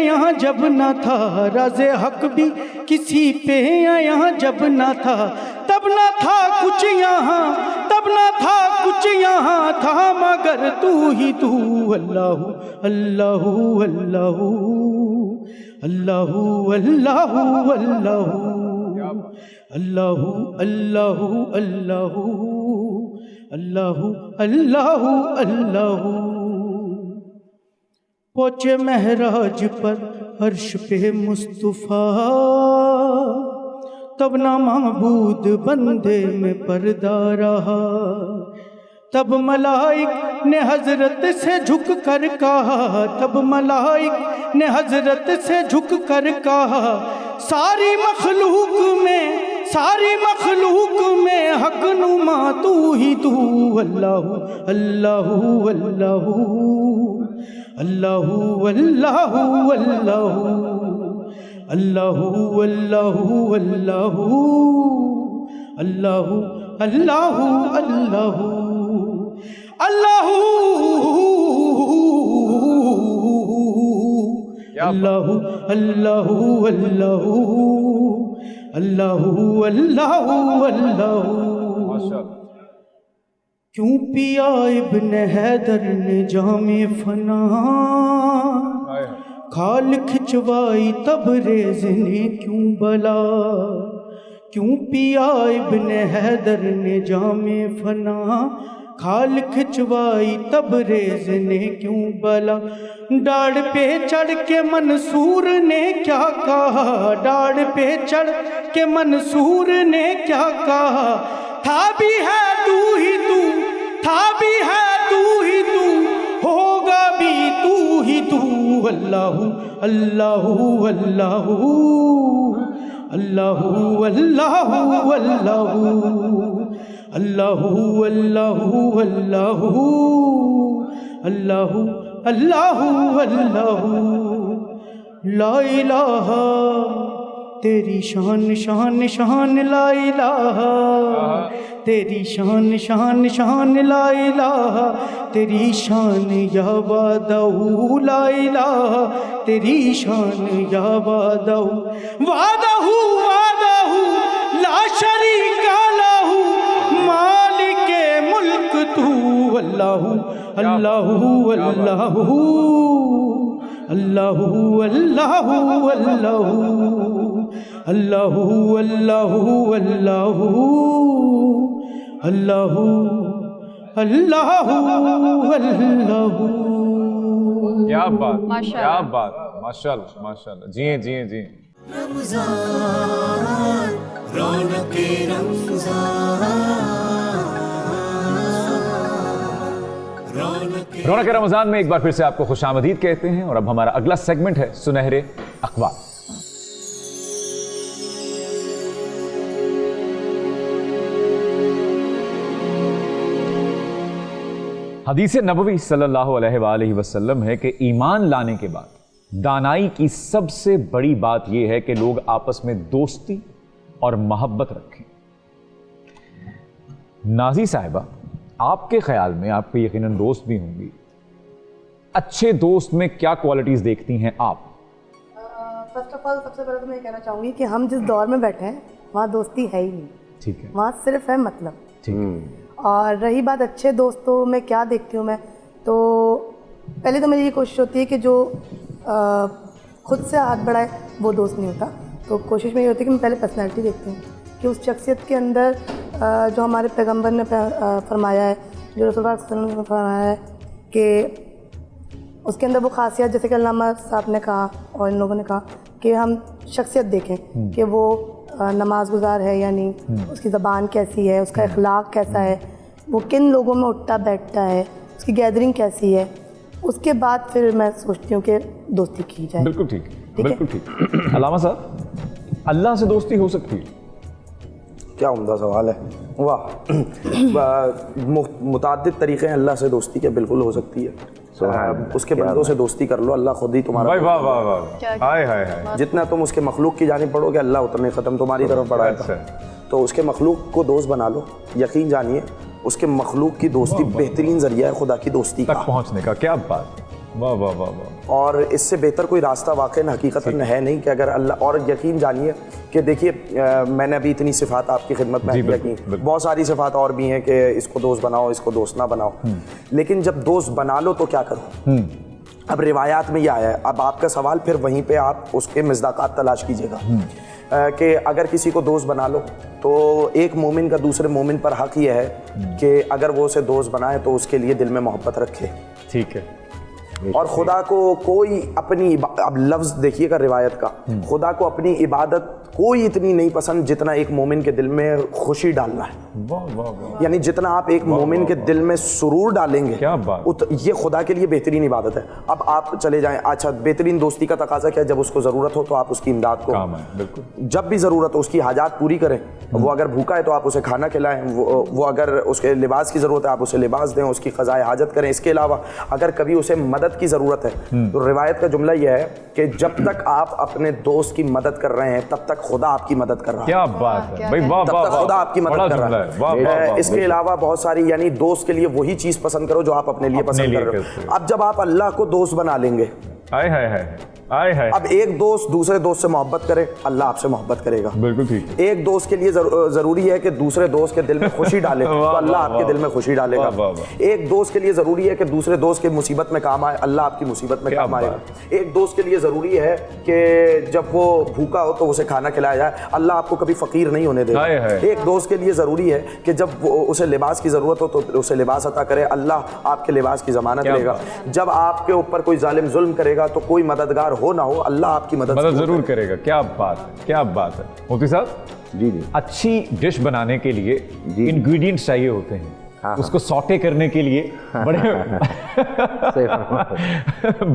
یہاں جب نہ تھا، راز حق بھی کسی پہ یہاں جب نہ تھا، تب نہ تھا کچھ یہاں، تب نہ تھا کچھ یہاں تھا مگر تو ہی تو، اللہ اللہ اللہ اللہ اللہ اللہ اللہ اللہ اللہ اللہ اللہ اللہ۔ پہنچے معراج پر عرش پہ مصطفیٰ، تب نہ معبود بندے میں پردہ رہا، تب ملائک نے حضرت سے جھک کر کہا، تب ملائک نے حضرت سے جھک کر کہا، ساری مخلوق میں حق نما تو ہی تو، اللہ اللہ اللہ اللہ اللہ اللہ اللہ اللہ اللہ اللہ اللہ اللہ اللہ اللہ اللہ اللہ اللہ اللہ اللہ۔ کیوں پیا ابن حیدر نے جام فنا، کھال کھچوائی تبریز نے کیوں بلا، کیوں پیا ابن حیدر نے جام فنا، کھال کھچوائی تبریز نے کیوں بلا، ڈاڑھ پہ چڑھ کے منصور نے کیا کہا، ڈاڑھ پہ چڑھ کے منصور نے کیا کہا، تھا بھی ہے تو ہی تو، تھا بھی ہے تو ہی تو، ہوگا بھی تو ہی تو، اللہ اللہ اللہ اللہ اللہ اللہ اللہ اللہ اللہ اللہ اللہ۔ لا الہ تیری شان شان شان، لا الہ تیری شان شان شان، لا الہ تیری شان یا وعدہ، لا الہ تیری شان یا وعدہ، وعدہ وعدہ لا شریک لہ، مالک ملک تو، اللہ اللہ اللہ اللہ اللہ اللہ اللہ اللہ اللہ اللہ اللہ۔ کیا بات، کیا بات، ماشاءاللہ ماشاءاللہ، جی جی جی۔ رمضان رونق رونق رمضان میں ایک بار پھر سے آپ کو خوش آمدید کہتے ہیں، اور اب ہمارا اگلا سیگمنٹ ہے سنہرے اقوال۔ حدیث نبوی صلی اللہ علیہ وآلہ وسلم ہے کہ ایمان لانے کے بعد دانائی کی سب سے بڑی بات یہ ہے کہ لوگ آپس میں دوستی اور محبت رکھیں۔ نازی صاحبہ، آپ کے خیال میں، آپ کے یقیناً دوست بھی ہوں گی، اچھے دوست میں کیا کوالٹیز دیکھتی ہیں آپ؟ فرسٹ آف آل سب سے پہلے تو میں یہ کہنا چاہوں گی کہ ہم جس دور میں بیٹھے ہیں وہاں دوستی ہے ہی نہیں، ٹھیک ہے، وہاں صرف ہے مطلب۔ ٹھیک ہے۔ اور رہی بات اچھے دوستوں میں کیا دیکھتی ہوں میں، تو پہلے تو میری یہ کوشش ہوتی ہے کہ جو خود سے ہاتھ بڑھائے وہ دوست نہیں ہوتا، تو کوشش میں یہ ہوتی ہے کہ میں پہلے پرسنالٹی دیکھتی ہوں کہ اس شخصیت کے اندر جو ہمارے پیغمبر نے فرمایا ہے، جو رسول اللہ صلی اللہ علیہ وسلم نے فرمایا ہے کہ اس کے اندر وہ خاصیت، جیسے کہ علامہ صاحب نے کہا اور ان لوگوں نے کہا کہ ہم شخصیت دیکھیں کہ وہ نماز گزار ہے یا نہیں، اس کی زبان کیسی ہے، اس کا اخلاق کیسا ہے، وہ کن لوگوں میں اٹھتا بیٹھتا ہے، اس کی گیدرنگ کیسی ہے، اس کے بعد پھر میں سوچتی ہوں کہ دوستی کی جائے۔ بالکل ٹھیک، بالکل ٹھیک۔ علامہ صاحب، اللہ سے دوستی ہو سکتی ہے؟ کیا عمدہ سوال ہے، واہ۔ متعدد طریقے ہیں اللہ سے دوستی کے، بالکل ہو سکتی ہے۔ اس کے بندوں سے دوستی کر لو, اللہ خود ہی تمہارا. واہ واہ واہ, ہائے ہائے ہائے. جتنا تم اس کے مخلوق کی جانب پڑھو گے اللہ اتنے ختم تمہاری طرف بڑھائے گا. تو اس کے مخلوق کو دوست بنا لو, یقین جانیے اس کے مخلوق کی دوستی بہترین ذریعہ ہے خدا کی دوستی تک پہنچنے کا. کیا بات, واہ واہ واہ واہ. اور اس سے بہتر کوئی راستہ واقع حقیقت ہے نہیں کہ اگر اللہ, اور یقین جانیے کہ دیکھیے میں نے ابھی اتنی صفات آپ کی خدمت میں کی, بہت ساری صفات اور بھی ہیں کہ اس کو دوست بناؤ, اس کو دوست نہ بناؤ, لیکن جب دوست بنا لو تو کیا کرو. اب روایات میں یہ آیا ہے, اب آپ کا سوال پھر وہیں پہ آپ اس کے مصداقات تلاش کیجیے گا کہ اگر کسی کو دوست بنا لو تو ایک مومن کا دوسرے مومن پر حق یہ ہے کہ اگر وہ اسے دوست بنائے تو اس کے لیے دل میں محبت رکھے. ٹھیک ہے. اور خدا کو کوئی اپنی, اب لفظ دیکھیے گا روایت کا, خدا کو اپنی عبادت کوئی اتنی نہیں پسند جتنا ایک مومن کے دل میں خوشی ڈالنا ہے. یعنی جتنا آپ ایک مومن کے دل میں سرور ڈالیں گے یہ خدا کے لیے بہترین عبادت ہے. اب آپ چلے جائیں, اچھا بہترین دوستی کا تقاضا کیا ہے, جب اس کو ضرورت ہو تو آپ اس کی امداد کو, جب بھی ضرورت ہو اس کی حاجات پوری کریں. وہ اگر بھوکا ہے تو آپ اسے کھانا کھلائیں, وہ اگر اس کے لباس کی ضرورت ہے آپ اسے لباس دیں, اس کی قضائے حاجت کریں. اس کے علاوہ اگر کبھی اسے مدد کی ضرورت ہے تو روایت کا جملہ یہ ہے کہ جب تک آپ اپنے دوست کی مدد کر رہے ہیں تب تک خدا آپ کی مدد کر رہا ہے. کیا بات ہے بھائی, واہ تب تک خدا آپ کی مدد کر رہا ہے. اس کے علاوہ بہت ساری, یعنی دوست کے لیے وہی چیز پسند کرو جو آپ اپنے لیے پسند کر رہے ہو. اب جب آپ اللہ کو دوست بنا لیں گے, اب ایک دوست دوسرے دوست سے محبت کرے, اللہ آپ سے محبت کرے گا. بالکل ٹھیک. ایک دوست کے لیے ضروری ہے کہ دوسرے دوست کے دل میں خوشی ڈالے تو اللہ آپ کے دل میں خوشی ڈالے گا. ایک دوست کے لیے ضروری ہے کہ دوسرے دوست کے مصیبت میں کام آئے, اللہ آپ کی مصیبت میں کام آئے گا. ایک دوست کے لیے ضروری ہے کہ جب وہ بھوکا ہو تو اسے کھانا کھلایا جائے, اللہ آپ کو کبھی فقیر نہیں ہونے دے گا. ایک دوست کے لیے ضروری ہے کہ جب اسے لباس کی ضرورت ہو تو اسے لباس عطا کرے, اللہ آپ کے لباس کی ضمانت لے گا. جب آپ کے اوپر کوئی ظالم ظلم کرے گا تو کوئی مددگار ہو نہ ہو, اللہ آپ کی مدد ضرور کرے گا. کیا بات ہے, کیا بات ہے. مفتی صاحب جی اچھی ڈش بنانے کے لیے انگریڈینٹس چاہیے ہوتے ہیں, اس کو سوٹے کرنے کے لیے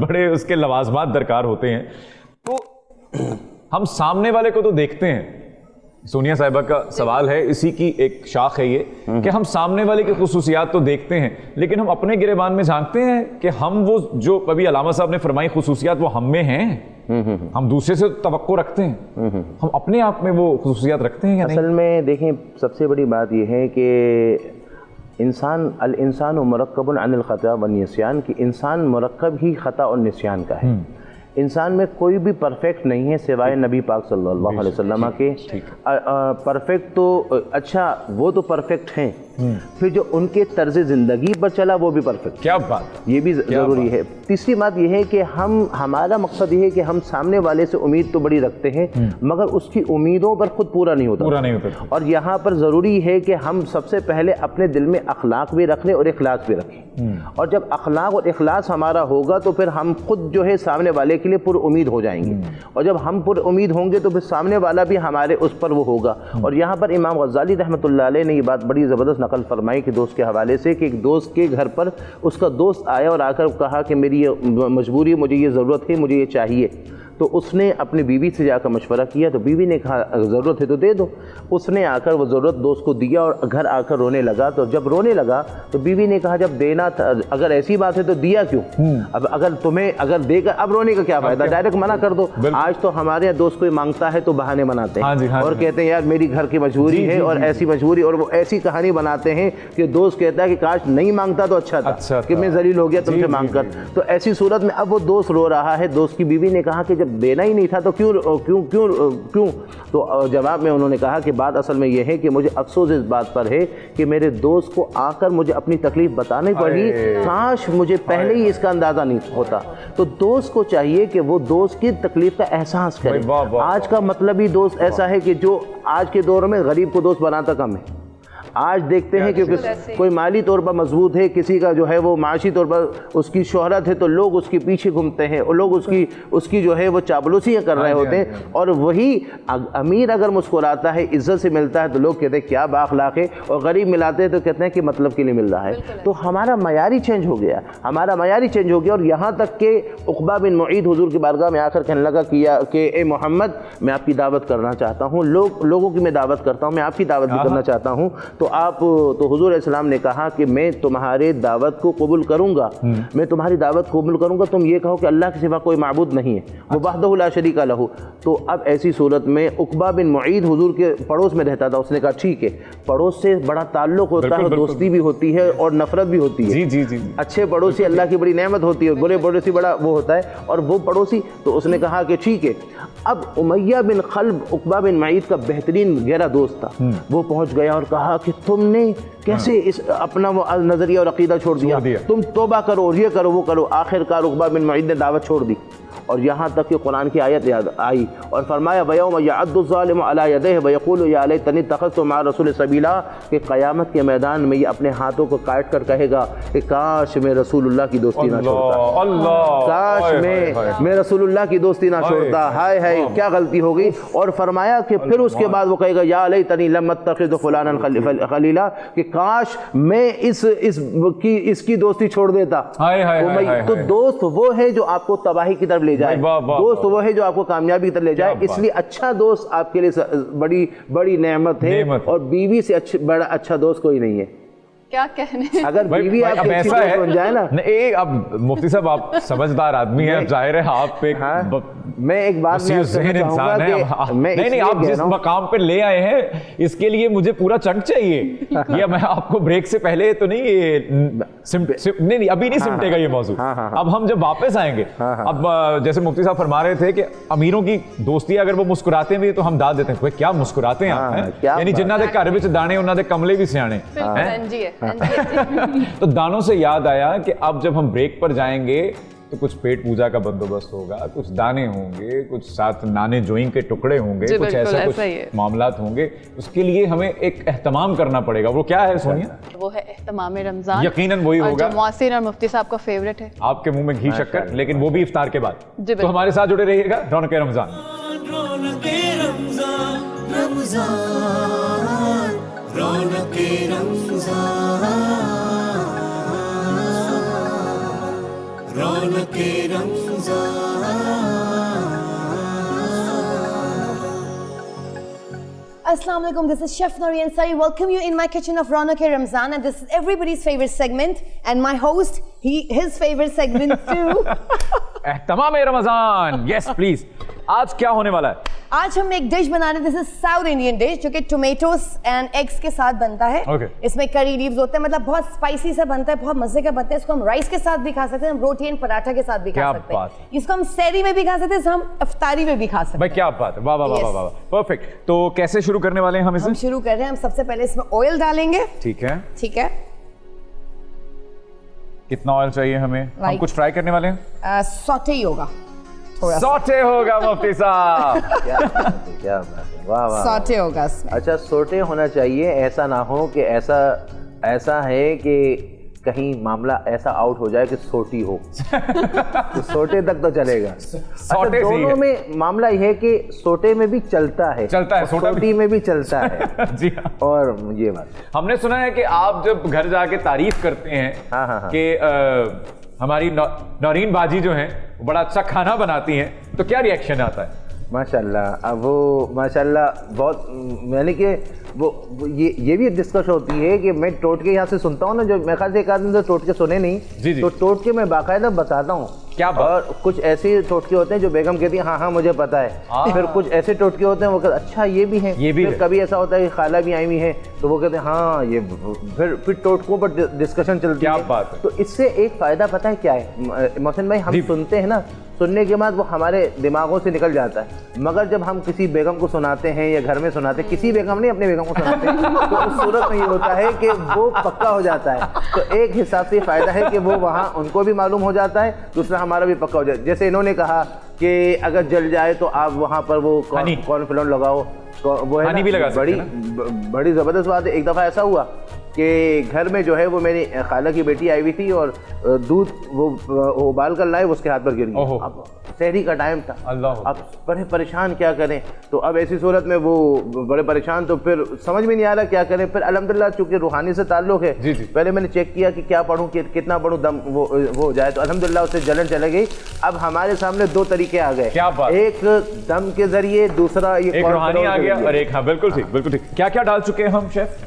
بڑے اس کے لوازمات درکار ہوتے ہیں. تو ہم سامنے والے کو تو دیکھتے ہیں, سونیا صاحبہ کا سوال ہے, اسی کی ایک شاخ ہے یہ کہ ہم سامنے والے کی خصوصیات تو دیکھتے ہیں لیکن ہم اپنے گریبان میں جھانکتے ہیں کہ ہم وہ جو ابھی علامہ صاحب نے فرمائی خصوصیات وہ ہم میں ہیں. ہم دوسرے سے توقع رکھتے ہیں, ہم اپنے آپ میں وہ خصوصیات رکھتے ہیں یا نہیں؟ اصل میں دیکھیں سب سے بڑی بات یہ ہے کہ الانسان مرکب عن الخطا والنسیان, کی انسان مرکب ہی خطا اور نسیان کا ہے. انسان میں کوئی بھی پرفیکٹ نہیں ہے سوائے نبی پاک صلی اللہ علیہ وسلم کے. پرفیکٹ تو اچھا وہ تو پرفیکٹ ہیں, پھر جو ان کے طرز زندگی پر چلا وہ بھی پرفیکٹ. کیا بات, یہ بھی ضروری ہے. تیسری بات یہ ہے کہ ہمارا مقصد یہ ہے کہ ہم سامنے والے سے امید تو بڑی رکھتے ہیں مگر اس کی امیدوں پر خود پورا نہیں ہوتا. اور یہاں پر ضروری ہے کہ ہم سب سے پہلے اپنے دل میں اخلاق بھی رکھ لیں اور اخلاص بھی رکھیں. اور جب اخلاق اور اخلاص ہمارا ہوگا تو پھر ہم خود جو ہے سامنے والے کے لیے پر امید ہو جائیں گے, اور جب ہم پر امید ہوں گے تو پھر سامنے والا بھی ہمارے اس پر وہ ہوگا. اور یہاں پر امام غزالی رحمۃ اللہ علیہ نے یہ بات بڑی زبردست نقل فرمائی کہ دوست کے حوالے سے, کہ ایک دوست کے گھر پر اس کا دوست آیا اور آ کر کہا کہ میری یہ مجبوری ہے, مجھے یہ ضرورت ہے, مجھے یہ چاہیے. تو اس نے اپنی بیوی سے جا کر مشورہ کیا تو بیوی نے کہا ضرورت ہے تو دے دو. اس نے آ کر وہ ضرورت دوست کو دیا اور گھر آ کر رونے لگا. تو جب رونے لگا تو بیوی نے کہا جب دینا تھا, اگر ایسی بات ہے تو دیا کیوں؟ اب اگر تمہیں اگر دے کر اب رونے کا کیا فائدہ, ڈائریکٹ منع کر دو. آج تو ہمارے یہاں دوست کوئی مانگتا ہے تو بہانے بناتے ہیں اور کہتے ہیں یار میری گھر کی مجبوری ہے اور ایسی مجبوری, اور وہ ایسی کہانی بناتے ہیں کہ دوست کہتا ہے کہ کاش نہیں مانگتا تو اچھا تھا کہ میں ذلیل ہو گیا تم سے مانگ کر. تو ایسی صورت میں اب وہ دوست رو رہا ہے. دوست کی بیوی نے کہا کہ جب دینا ہی نہیں تھا تو کیوں. تو جواب میں انہوں نے کہا کہ بات اصل میں یہ ہے کہ مجھے افسوس اس بات پر ہے کہ میرے دوست کو آ کر مجھے اپنی تکلیف بتانی پڑی, کاش مجھے پہلے ہی اس کا اندازہ نہیں ہوتا. تو دوست کو چاہیے کہ وہ دوست کی تکلیف کا احساس کرے. آج کا مطلبی دوست ایسا ہے کہ جو آج کے دور میں غریب کو دوست بناتا کم ہے. آج دیکھتے ہیں کہ کوئی مالی طور پر مضبوط ہے, کسی کا جو ہے وہ معاشی طور پر اس کی شہرت ہے تو لوگ اس کے پیچھے گھومتے ہیں اور لوگ اس کی جو ہے وہ چاپلوسیاں کر رہے ہوتے ہیں. اور وہی امیر اگر مسکراتا ہے, عزت سے ملتا ہے تو لوگ کہتے ہیں کیا بااخلاق ہے, اور غریب ملاتے ہیں تو کہتے ہیں کہ مطلب کے لیے مل رہا ہے. تو ہمارا معیاری چینج ہو گیا, اور یہاں تک کہ عقبہ بن معید حضور کی بارگاہ میں آ کر کہنے لگا کہ اے محمد میں آپ کی دعوت کرنا چاہتا ہوں, لوگوں کی میں دعوت کرتا ہوں, میں آپ کی دعوت بھی کرنا چاہتا ہوں. تو تو حضور علیہ السلام نے کہا کہ میں تمہارے دعوت کو قبول کروں گا، میں تمہاری دعوت قبول کروں گا، تم یہ کہو کہ اللہ کے سوا کوئی معبود نہیں ہے، وہ وحدہ لا شریک لہ۔ تو اب ایسی صورت میں عقبہ بن معیط حضور کے پڑوس میں رہتا تھا، اس نے کہا ٹھیک ہے، پڑوس سے بڑا تعلق ہوتا ہے، دوستی بھی ہوتی ہے اور نفرت بھی ہوتی ہے۔ جی جی، اچھے پڑوسی اللہ کی بڑی نعمت ہوتی ہے، برے پڑوسی بڑا وہ ہوتا ہے، اور وہ پڑوسی تو اس نے کہا کہ ٹھیک ہے۔ اب امیہ بن خلب عقبہ بن معیط کا بہترین گہرا دوست تھا، وہ پہنچ گیا اور کہا کہ تم نے کیسے اپنا وہ نظریہ اور عقیدہ چھوڑ دیا، تم توبہ کرو اور یہ کرو وہ کرو۔ آخر کار عقبہ بن معیط نے دعوت چھوڑ دی، اور یہاں تک کہ قرآن کی آیت یاد آئی اور فرمایا وَيَوْمَ يَعَضُّ الظَّالِمُ عَلَىٰ يَدَيْهِ وَيَقُولُ يَا لَيْتَنِي اتَّخَذْتُ مَعَ الرَّسُولِ سَبِيلًا، کہ قیامت کے میدان میں یہ اپنے ہاتھوں کو کاٹ کر کہے گا کہ کاش میں رسول اللہ کی دوستی نہ چھوڑتا، کاش میں رسول اللہ کی دوستی نہ چھوڑتا، ہائے ہائے کیا غلطی ہو گئی۔ اور فرمایا کہ پھر اس کے بعد وہ کہے گا یا لیتنی لم اتخذ فلانا خلیلا، کہ کاش میں اس کی دوستی چھوڑ دیتا۔ تو دوست وہ ہے جو آپ کو تباہی کی طرف لے جائے، دوست وہ ہے جو آپ کو کامیابی کی طرف لے جائے، اس لیے اچھا دوست آپ کے لیے بڑی بڑی نعمت ہے، اور بیوی سے بڑا اچھا دوست کوئی نہیں ہے۔ کیا کہنے، اگر بیوی آپ کی اچھی دوست بن جائے نا۔ اب مفتی صاحب آپ سمجھدار آدمی ہیں، ظاہر ہے آپ پہ میں ایک بات انسان ہے، نہیں آپ جس مقام پہ لے آئے ہیں اس کے لیے مجھے پورا چنک چاہیے۔ یہ میں آپ کو بریک سے پہلے تو نہیں ابھی نہیں سمٹے گا یہ موضوع، اب ہم جب واپس آئیں گے، اب جیسے مفتی صاحب فرما رہے تھے کہ امیروں کی دوستی اگر وہ مسکراتے ہیں تو ہم داد دیتے ہیں، کیا مسکراتے ہیں آپ، یعنی جنہ دے گھر وچ دانے انہاں دے کملے بھی سیانے۔ تو دانوں سے یاد آیا کہ اب جب ہم بریک پر جائیں گے تو کچھ پیٹ پوجا کا بندوبست ہوگا، کچھ دانے ہوں گے، کچھ ساتھ نانے جوئیں کے ٹکڑے ہوں گے، کچھ ایسا کچھ معاملات ہوں گے، اس کے لیے ہمیں ایک اہتمام کرنا پڑے گا۔ وہ کیا ہے سونیا؟ وہ ہے اہتمام رمضان، یقیناً وہی ہوگا جو محسن اور مفتی صاحب کا فیوریٹ ہے۔ آپ کے منہ میں گھی شکر، لیکن وہ بھی افطار کے بعد۔ تو ہمارے ساتھ جڑے رہیے گا، رونق رمضان۔ رونق رمضان، رونق رمضان، رونق رمضان۔ Assalamu alaikum, this is Chef Nuri Ansari. Welcome you in my kitchen of Raunak Ramzan, and this is everybody's favorite segment, and my host, his favorite segment too. اہتمام رمضان، یس پلیز۔ آج کیا ہونے والا ہے؟ آج ہم ایک ڈش بنا رہے ہیں، دس از ساؤتھ انڈین ڈش جو کہ ٹومیٹوز اینڈ ایگز کے ساتھ بنتا ہے۔ اس میں کری لیوز ہوتے ہیں، مطلب بہت اسپائسی سا بنتا ہے، بہت مزے کا بنتا ہے۔ اس کو ہم رائس کے ساتھ بھی کھا سکتے ہیں، ہم روٹی اینڈ پراٹھا کے ساتھ بھی کھا سکتے ہیں، اس کو ہم سحری میں بھی کھا سکتے ہیں، اس کو ہم افطاری میں بھی کھا سکتے ہیں۔ بھائی کیا بات ہے، واہ واہ واہ واہ، پرفیکٹ۔ تو کیسے شروع کرنے والے ہیں ہم اسے؟ ہم شروع کر رہے ہیں، ہم سب سے پہلے اس میں آئل ڈالیں گے۔ ٹھیک ہے ٹھیک ہے، کتنا آئل چاہیے ہمیں؟ ہم کچھ فرائی کرنے والے ہیں، سوٹے ہی ہوگا، سوٹے ہوگا مفتی صاحب، کیا بات ہے، واہ واہ، سوٹے ہوگا۔ اچھا سوٹے ہونا چاہیے، ایسا نہ ہو کہ ایسا ہے کہ کہیں معاملہ ایسا آؤٹ ہو جائے کہ سوٹی ہو، تو سوٹے تک تو چلے گا۔ دونوں میں معاملہ یہ ہے کہ سوٹے میں بھی چلتا ہے، سوٹی میں بھی چلتا ہے۔ جی، اور یہ بات ہم نے سنا ہے کہ آپ جب گھر جا کے تعریف کرتے ہیں کہ ہماری نورین باجی جو ہیں بڑا اچھا کھانا بناتی ہیں، تو کیا ریئیکشن آتا ہے؟ ماشاءاللہ، اب وہ ماشاءاللہ بہت، یعنی کہ وہ یہ بھی ڈسکس ہوتی ہے کہ میں ٹوٹکے یہاں سے سنتا ہوں نا، جو میں خیال سے ایک آدمی تو ٹوٹکے سنے نہیں، تو ٹوٹکے میں باقاعدہ بتاتا ہوں کیا، اور کچھ ایسے ٹوٹکے ہوتے ہیں جو بیگم کہتی ہیں ہاں مجھے پتا ہے، پھر کچھ ایسے ٹوٹکے ہوتے ہیں وہ کہتے ہیں اچھا یہ بھی ہیں، پھر کبھی ایسا ہوتا ہے کہ خالہ بھی آئی ہوئی ہیں تو وہ کہتے ہیں ہاں یہ، پھر ٹوٹکوں پر ڈسکشن چلتی ہے۔ تو اس سے ایک فائدہ پتہ ہے کیا ہے محسن بھائی، ہم سنتے ہیں نا، سننے کے بعد وہ ہمارے دماغوں سے نکل جاتا ہے، مگر جب ہم کسی بیگم کو سناتے ہیں یا گھر میں سناتے ہیں، کسی بیگم نہیں اپنے بیگم کو سناتے ہیں، تو اس صورت میں یہ ہوتا ہے کہ وہ پکا ہو جاتا ہے۔ تو ایک حساب سے فائدہ ہے کہ وہ وہاں ان کو بھی معلوم ہو جاتا ہے، دوسرا ہمارا بھی پکا ہو جاتا ہے۔ جیسے انہوں نے کہا کہ اگر جل جائے تو آپ وہاں پر وہ کارن فلور لگاؤ، وہ ہے بڑی زبردست بات ہے۔ ایک دفعہ ایسا ہوا کہ گھر میں جو ہے وہ میری خالہ کی بیٹی آئی ہوئی تھی اور دودھ وہ ابال کر لائے، اس کے ہاتھ پر گر گئی، اب سحری کا ٹائم تھا، اب بڑے پریشان کیا کریں، تو اب ایسی صورت میں وہ بڑے پریشان، تو پھر سمجھ میں نہیں آ رہا کیا کریں۔ پھر الحمدللہ چونکہ روحانی سے تعلق ہے، پہلے میں نے چیک کیا کہ کیا پڑھوں، کتنا پڑھوں دم وہ ہو جائے، تو الحمدللہ اس سے جلن چلے گئی۔ اب ہمارے سامنے دو طریقے آ گئے، ایک دم کے ذریعے، دوسرا یہ روحانی آ گیا، اور ایک بالکل ٹھیک، بالکل ٹھیک۔ کیا کیا ڈال چکے ہیں ہم chef?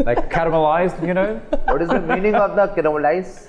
like caramelized, you know? What is the meaning of the caramelized?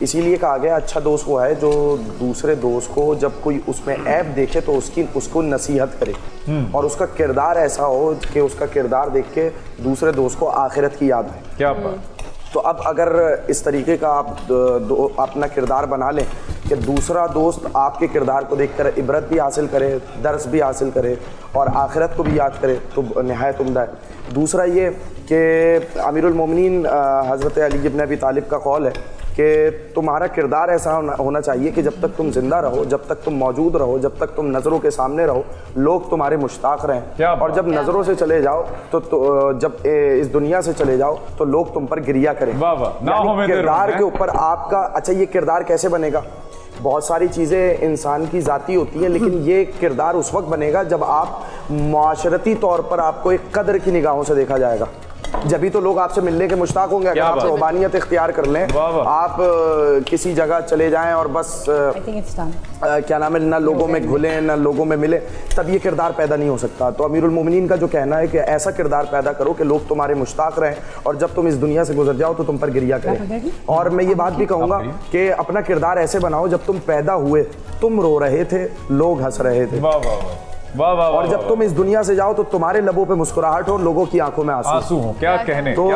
اسی لیے کہا گیا اچھا دوست وہ ہے جو دوسرے دوست کو جب کوئی اس میں عیب دیکھے تو اس کو نصیحت کرے اور اس کا کردار ایسا ہو کہ اس کا کردار دیکھ کے دوسرے دوست کو آخرت کی یاد آئے. کیا بات. تو اب اگر اس طریقے کا آپ اپنا کردار بنا لیں کہ دوسرا دوست آپ کے کردار کو دیکھ کر عبرت بھی حاصل کرے, درس بھی حاصل کرے اور آخرت کو بھی یاد کرے تو نہایت عمدہ ہے. دوسرا یہ کہ امیر المومنین حضرت علی بن ابی طالب کا قول ہے کہ تمہارا کردار ایسا ہونا چاہیے کہ جب تک تم زندہ رہو, جب تک تم موجود رہو, جب تک تم نظروں کے سامنے رہو, لوگ تمہارے مشتاق رہیں, اور جب نظروں سے چلے جاؤ تو جب اس دنیا سے چلے جاؤ تو لوگ تم پر گریہ کریں. یعنی کردار کے اوپر آپ کا اچھا یہ کردار کیسے بنے گا؟ بہت ساری چیزیں انسان کی ذاتی ہوتی ہیں لیکن یہ کردار اس وقت بنے گا جب آپ معاشرتی طور پر آپ کو ایک قدر کی نگاہوں سے دیکھا جائے گا, جبھی تو لوگ آپ سے ملنے کے مشتاق ہوں گے. اگر آپ روحانیت اختیار کر لیں, آپ کسی جگہ چلے جائیں اور بس کیا نام ہے نہ لوگوں میں گھلیں نہ لوگوں میں ملیں, تب یہ کردار پیدا نہیں ہو سکتا. تو امیر المومنین کا جو کہنا ہے کہ ایسا کردار پیدا کرو کہ لوگ تمہارے مشتاق رہیں اور جب تم اس دنیا سے گزر جاؤ تو تم پر گریہ کریں. اور میں یہ بات بھی کہوں گا کہ اپنا کردار ایسے بناؤ جب تم پیدا ہوئے تم رو رہے تھے, لوگ ہنس رہے تھے, اور جب تم اس دنیا سے جاؤ تو تمہارے لبوں پہ مسکراہٹ ہو, لوگوں کی آنکھوں میں آنسو ہو. کیا کہنے. تو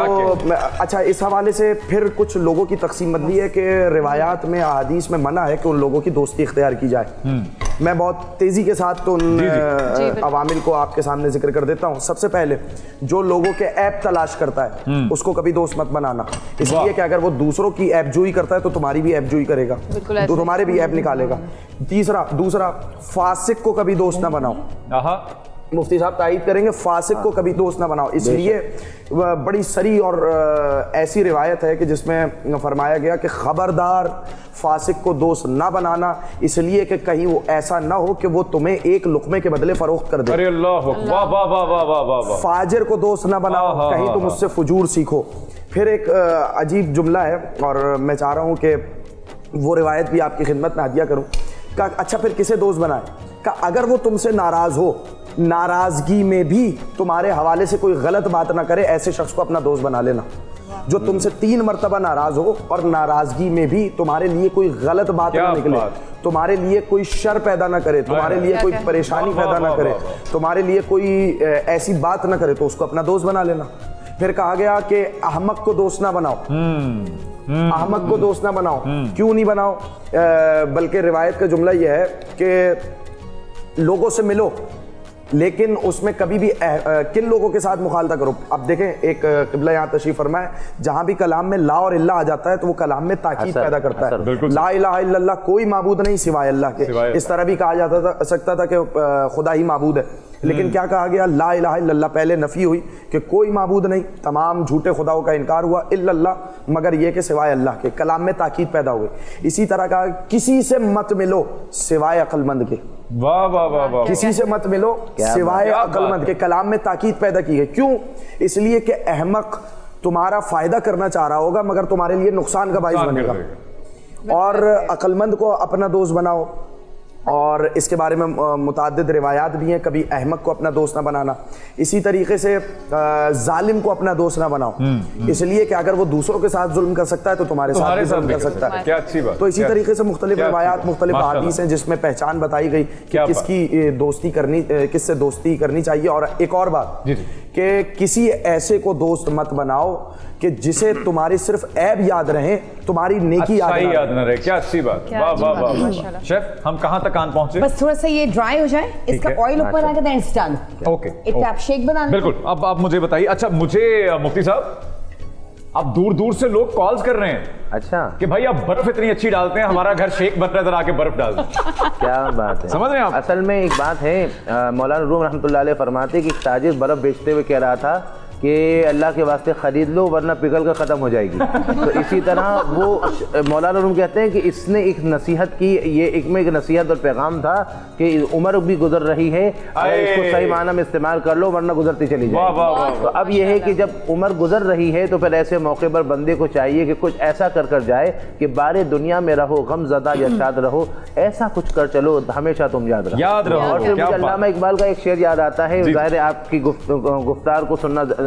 اچھا اس حوالے سے پھر کچھ لوگوں کی تقسیم بندی ہے کہ روایات میں احادیث میں منع ہے کہ ان لوگوں کی دوستی اختیار کی جائے. میں بہت تیزی کے ساتھ تو ان عوامل کو آپ کے سامنے ذکر کر دیتا ہوں. سب سے پہلے جو لوگوں کے عیب تلاش کرتا ہے اس کو کبھی دوست مت بنانا, اس لیے کہ اگر وہ دوسروں کی عیب جوئی کرتا ہے تو تمہاری بھی عیب جوئی کرے گا, تو تمہارے بھی عیب نکالے گا. دوسرا فاسق کو کبھی دوست نہ بناؤ. مفتی صاحب تائید کریں گے, فاسق کو کبھی دوست نہ بناؤ. اس لیے بڑی سری اور ایسی روایت ہے کہ جس میں فرمایا گیا کہ خبردار فاسق کو دوست نہ بنانا, اس لیے کہ کہیں وہ ایسا نہ ہو کہ وہ تمہیں ایک لقمے کے بدلے فروخت کر دے. ارے اللہ واہ واہ واہ واہ واہ واہ. فاجر کو دوست نہ بناؤ, کہیں تم اس سے فجور سیکھو. پھر ایک عجیب جملہ ہے اور میں چاہ رہا ہوں کہ وہ روایت بھی آپ کی خدمت میں ہدیہ کروں. اچھا پھر کسے دوست بنائے؟ کہ اگر وہ تم سے ناراض ہو, ناراضگی میں بھی تمہارے حوالے سے کوئی غلط بات نہ کرے, ایسے شخص کو اپنا دوست بنا لینا. جو تم سے 3 مرتبہ ناراض ہو اور ناراضگی میں بھی تمہارے لیے کوئی غلط بات نہ نکلے, تمہارے لیے کوئی شر پیدا نہ کرے, تمہارے لیے کوئی پریشانی پیدا نہ کرے, تمہارے لیے کوئی ایسی بات نہ کرے, تو اس کو اپنا دوست بنا لینا. پھر کہا گیا کہ احمق کو دوست نہ بناؤ. احمق کو دوست نہ بناؤ. کیوں نہیں بناؤ؟ بلکہ روایت کا جملہ یہ ہے کہ لوگوں سے ملو لیکن اس میں کبھی بھی کن لوگوں کے ساتھ مخالطہ کرو. اب دیکھیں ایک قبلہ یہاں تشریف فرمائے, جہاں بھی کلام میں لا اور اللہ آ جاتا ہے تو وہ کلام میں تاکید پیدا کرتا ہے. لا الہ الا اللہ, کوئی معبود نہیں سوائے اللہ کے. اس طرح بھی کہا جاتا سکتا تھا کہ خدا ہی معبود ہے, لیکن کیا کہا گیا؟ لا الہ الا اللہ. پہلے نفی ہوئی کہ کوئی معبود نہیں, تمام جھوٹے خداؤں کا انکار ہوا, الا اللہ, مگر یہ کہ سوائے اللہ کے. کلام میں تاکید پیدا ہوئی. اسی طرح کہا کسی سے مت ملو سوائے عقل مند کے. واہ واہ واہ واہ. کسی سے مت ملو سوائے عقل مند کے. کلام میں تاکید پیدا کی گئی. کیوں؟ اس لیے کہ احمق تمہارا فائدہ کرنا چاہ رہا ہوگا مگر تمہارے لیے نقصان کا باعث بنے گا. اور عقل مند کو اپنا دوست بناؤ. اور اس کے بارے میں متعدد روایات بھی ہیں, کبھی احمق کو اپنا دوست نہ بنانا. اسی طریقے سے ظالم کو اپنا دوست نہ بناؤ, اس لیے کہ اگر وہ دوسروں کے ساتھ ظلم کر سکتا ہے تو تمہارے ساتھ بھی ظلم کر سکتا ہے. کیا اچھی بات. تو اسی طریقے سے مختلف روایات, مختلف احادیث ہیں جس میں پہچان بتائی گئی کہ کس کی دوستی کرنی, کس سے دوستی کرنی چاہیے. اور ایک اور بات کہ کسی ایسے کو دوست مت بناؤ کہ جسے تمہاری صرف عیب یاد رہے, تمہاری نیکی یاد نہ رہے. کیا اچھی بات. واہ واہ واہ. شیف ہم کہاں تک آن پہنچے؟ بس تھوڑا سا یہ ڈرائی ہو جائے, اس کا آئل اوپر آ کے دین اٹس ڈن. اوکے آپ شیک بنا لیں. بالکل. اب آپ مجھے بتائیے, اچھا مجھے مفتی صاحب اب دور دور سے لوگ کالز کر رہے ہیں, اچھا کہ بھائی آپ برف اتنی اچھی ڈالتے ہیں, ہمارا گھر شیک بن رہا ہے, ذرا آ کے برف ڈال دیں. کیا بات ہے. سمجھ رہے ہیں آپ؟ اصل میں ایک بات ہے, مولانا روم رحمۃ اللہ علیہ فرماتے کہ ایک تاجر برف بیچتے ہوئے کہہ رہا تھا کہ اللہ کے واسطے خرید لو ورنہ پگھل کر ختم ہو جائے گی. تو اسی طرح وہ مولانا روم کہتے ہیں کہ اس نے ایک نصیحت کی, یہ ایک میں ایک نصیحت اور پیغام تھا کہ عمر بھی گزر رہی ہے, اس کو صحیح معنی میں استعمال کر لو ورنہ گزرتی چلی جائے گی. تو اب یہ ہے کہ جب عمر گزر رہی ہے تو پھر ایسے موقع پر بندے کو چاہیے کہ کچھ ایسا کر جائے کہ بارے دنیا میں رہو غم زدہ یا شاد رہو, ایسا کچھ کر چلو ہمیشہ تم یاد رہو. اور پھر مجھے علامہ اقبال کا ایک شعر یاد آتا ہے, ظاہر ہے آپ کی گفتار کو سننا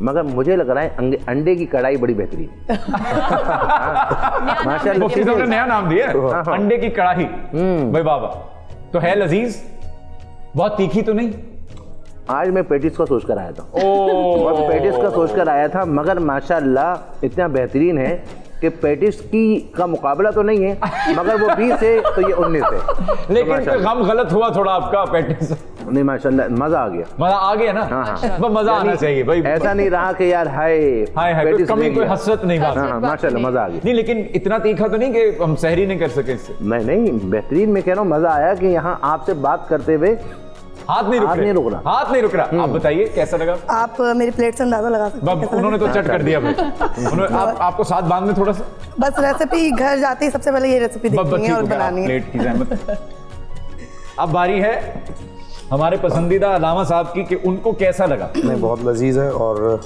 مگر مجھے لگ رہا ہے انڈے کی کڑھائی بڑی بہترین ماشاءاللہ. مفتی صاحب نے نیا نام دیا ہے انڈے کی کڑاہی. بھائی بابا تو ہے لذیذ, بہت تیکھی تو نہیں؟ آج میں پیٹیز کا سوچ کر آیا تھا, پیٹیز کا سوچ کر آیا تھا, مگر ماشاءاللہ اتنا بہترین ہے کہ پیٹیز کا مقابلہ تو نہیں ہے, مگر وہ 20 ہے تو یہ 19 ہے. لیکن غم غلط ہوا تھوڑا آپ کا پیٹیز. نہیں ماشاءاللہ مزہ آ گیا, مزہ آ گیا نا. بس مزہ آنا چاہیے بھائی, ایسا نہیں رہا کہ یار ہائے کمی کوئی حسرت نہیں بات. ماشاءاللہ مزہ آ گیا. نہیں لیکن اتنا تیکھا تو نہیں کہ ہم سحری نہیں کر سکے اس سے. میں نہیں, بہترین میں کہہ رہا ہوں, مزہ آیا کہ یہاں آپ سے بات کرتے ہوئے ہاتھ نہیں رک رہا. آپ بتائیے کیسا لگا؟ آپ میری پلیٹ سے اندازہ لگا سکتے ہیں. انہوں نے تو چٹ کر دیا بھائی. آپ کو ساتھ باندھ میں تھوڑا سا بس ریسیپی گھر جاتے ہی سب سے پہلے یہ ریسیپی دیکھنی ہے اور بنانی ہے. پلیٹ کی زحمت. اب باری ہے ہمارے پسندیدہ علامہ صاحب کی کہ ان کو کیسا لگا. نہیں بہت لذیذ ہے اور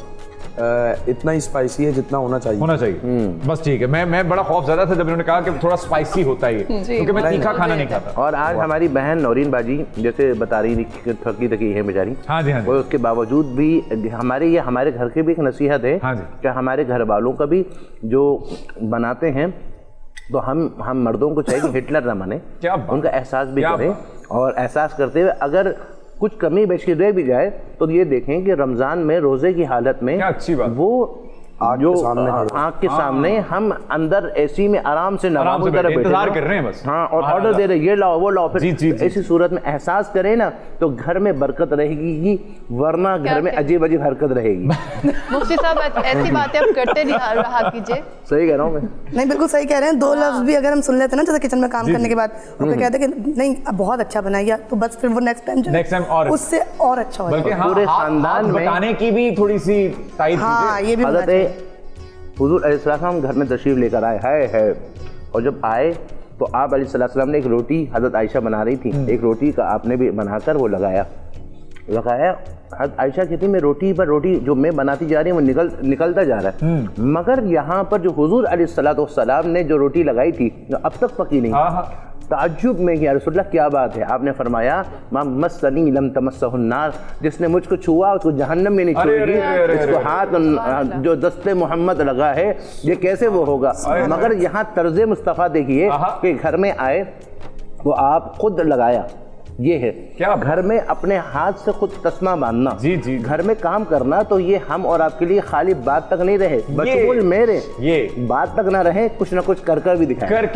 اتنا ہی اسپائسی ہے جتنا ہونا چاہیے. بس ٹھیک ہے. میں بڑا خوف زیادہ تھا جب انہوں نے کہا کہ تھوڑا اسپائسی ہوتا ہے کیونکہ میں تیکھا کھانا نہیں کھاتا. اور آج ہماری بہن نورین باجی جیسے بتا رہی تھی تھکی تھکی ہے بیچاری, وہ اس کے باوجود بھی ہمارے گھر کی بھی ایک نصیحت ہے کہ ہمارے گھر والوں کا بھی جو بناتے ہیں تو ہم مردوں کو چاہیے کہ ہٹلر نہ بنے, ان کا احساس بھی کریں, اور احساس کرتے ہوئے اگر کچھ کمی بیچ کے رہ بھی جائے تو یہ دیکھیں کہ رمضان میں روزے کی حالت میں وہ جو آنکھ کے سامنے ہم اندر اے میں آرام سے نوابوں کی طرح انتظار کر رہے ہیں بس, ہاں, اور آرڈر دے رہے یہ لاؤ وہ لاؤ. پھر ایسی صورت میں احساس کرے نا تو گھر میں برکت رہے گی, ورنہ گھر میں عجیب عجیب حرکت رہے گی. مفتی صاحب ایسی باتیں آپ کرتے نہیں رہا کیجئے. صحیح کہہ رہا ہوں میں. نہیں بالکل صحیح کہہ رہے ہیں. 2 لفظ بھی اگر ہم سن لیتے ہیں نا جیسے کچن میں کام کرنے کے بعد, اور کہتے ہیں کہ نہیں بہت اچھا بنایا, تو بس پھر وہ نیکسٹ ٹائم اس سے اور اچھا ہو جائے. پورے خاندان میں بتانے کی بھی تھوڑی سی تائید. ہاں یہ بھی حضرت حضور علیہ السلام گھر میں تشریف لے کر آئے ہے, اور جب آئے تو آپ علیہ السلام نے ایک روٹی حضرت عائشہ بنا رہی تھی, ایک روٹی کا آپ نے بھی بنا کر وہ لگایا. حضرت عائشہ کہتی میں روٹی جو میں بناتی جا رہی ہوں وہ نکلتا جا رہا ہے, مگر یہاں پر جو حضور علیہ السلام نے جو روٹی لگائی تھی اب تک پکی نہیں. تعجب میں کہ یا رسول اللہ کیا بات ہے؟ آپ نے فرمایا ما مسنی لم تمسہ النار, جس نے مجھ کو چھوا اس کو جہنم میں نہیں چھوئے گی. اس کو ہاتھ جو دست محمد لگا ہے یہ کیسے وہ ہوگا. مگر یہاں طرز مصطفیٰ دیکھیے کہ گھر میں آئے تو آپ خود لگایا. یہ ہے گھر میں اپنے ہاتھ سے خود تسمہ باندھنا, گھر میں کام کرنا, تو یہ ہم اور آپ کے لیے خالی بات تک نہیں رہے, بشمول میرے یہ بات تک نہ رہے, کچھ نہ کچھ کر کے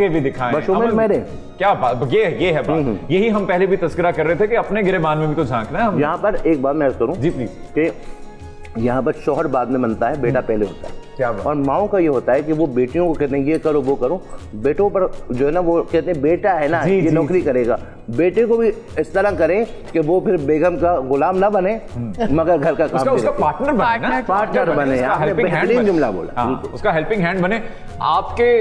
بھی دکھائیں بشمول میرے. کیا بات, یہ ہے بات. یہی ہم پہلے بھی تذکرہ کر رہے تھے کہ اپنے گریبان میں بھی تو جھانکنا ہے. یہاں پر ایک بات میں عرض کروں کہ یہاں پر شوہر بعد میں بنتا ہے, بیٹا پہلے ہوتا ہے. اور ماؤں کا یہ ہوتا ہے کہ وہ بیٹیوں کو کہتے ہیں یہ کرو وہ کرو, بیٹوں پر جو ہے نا وہ کہتے ہیں بیٹا ہے نا یہ نوکری کرے گا. بیٹے کو بھی اس طرح کریں کہ وہ پھر بیگم کا غلام نہ بنے مگر گھر کا کام پارٹنر بنے. بہترین جملہ بولا, اس کا ہیلپنگ ہینڈ بنے. آپ کے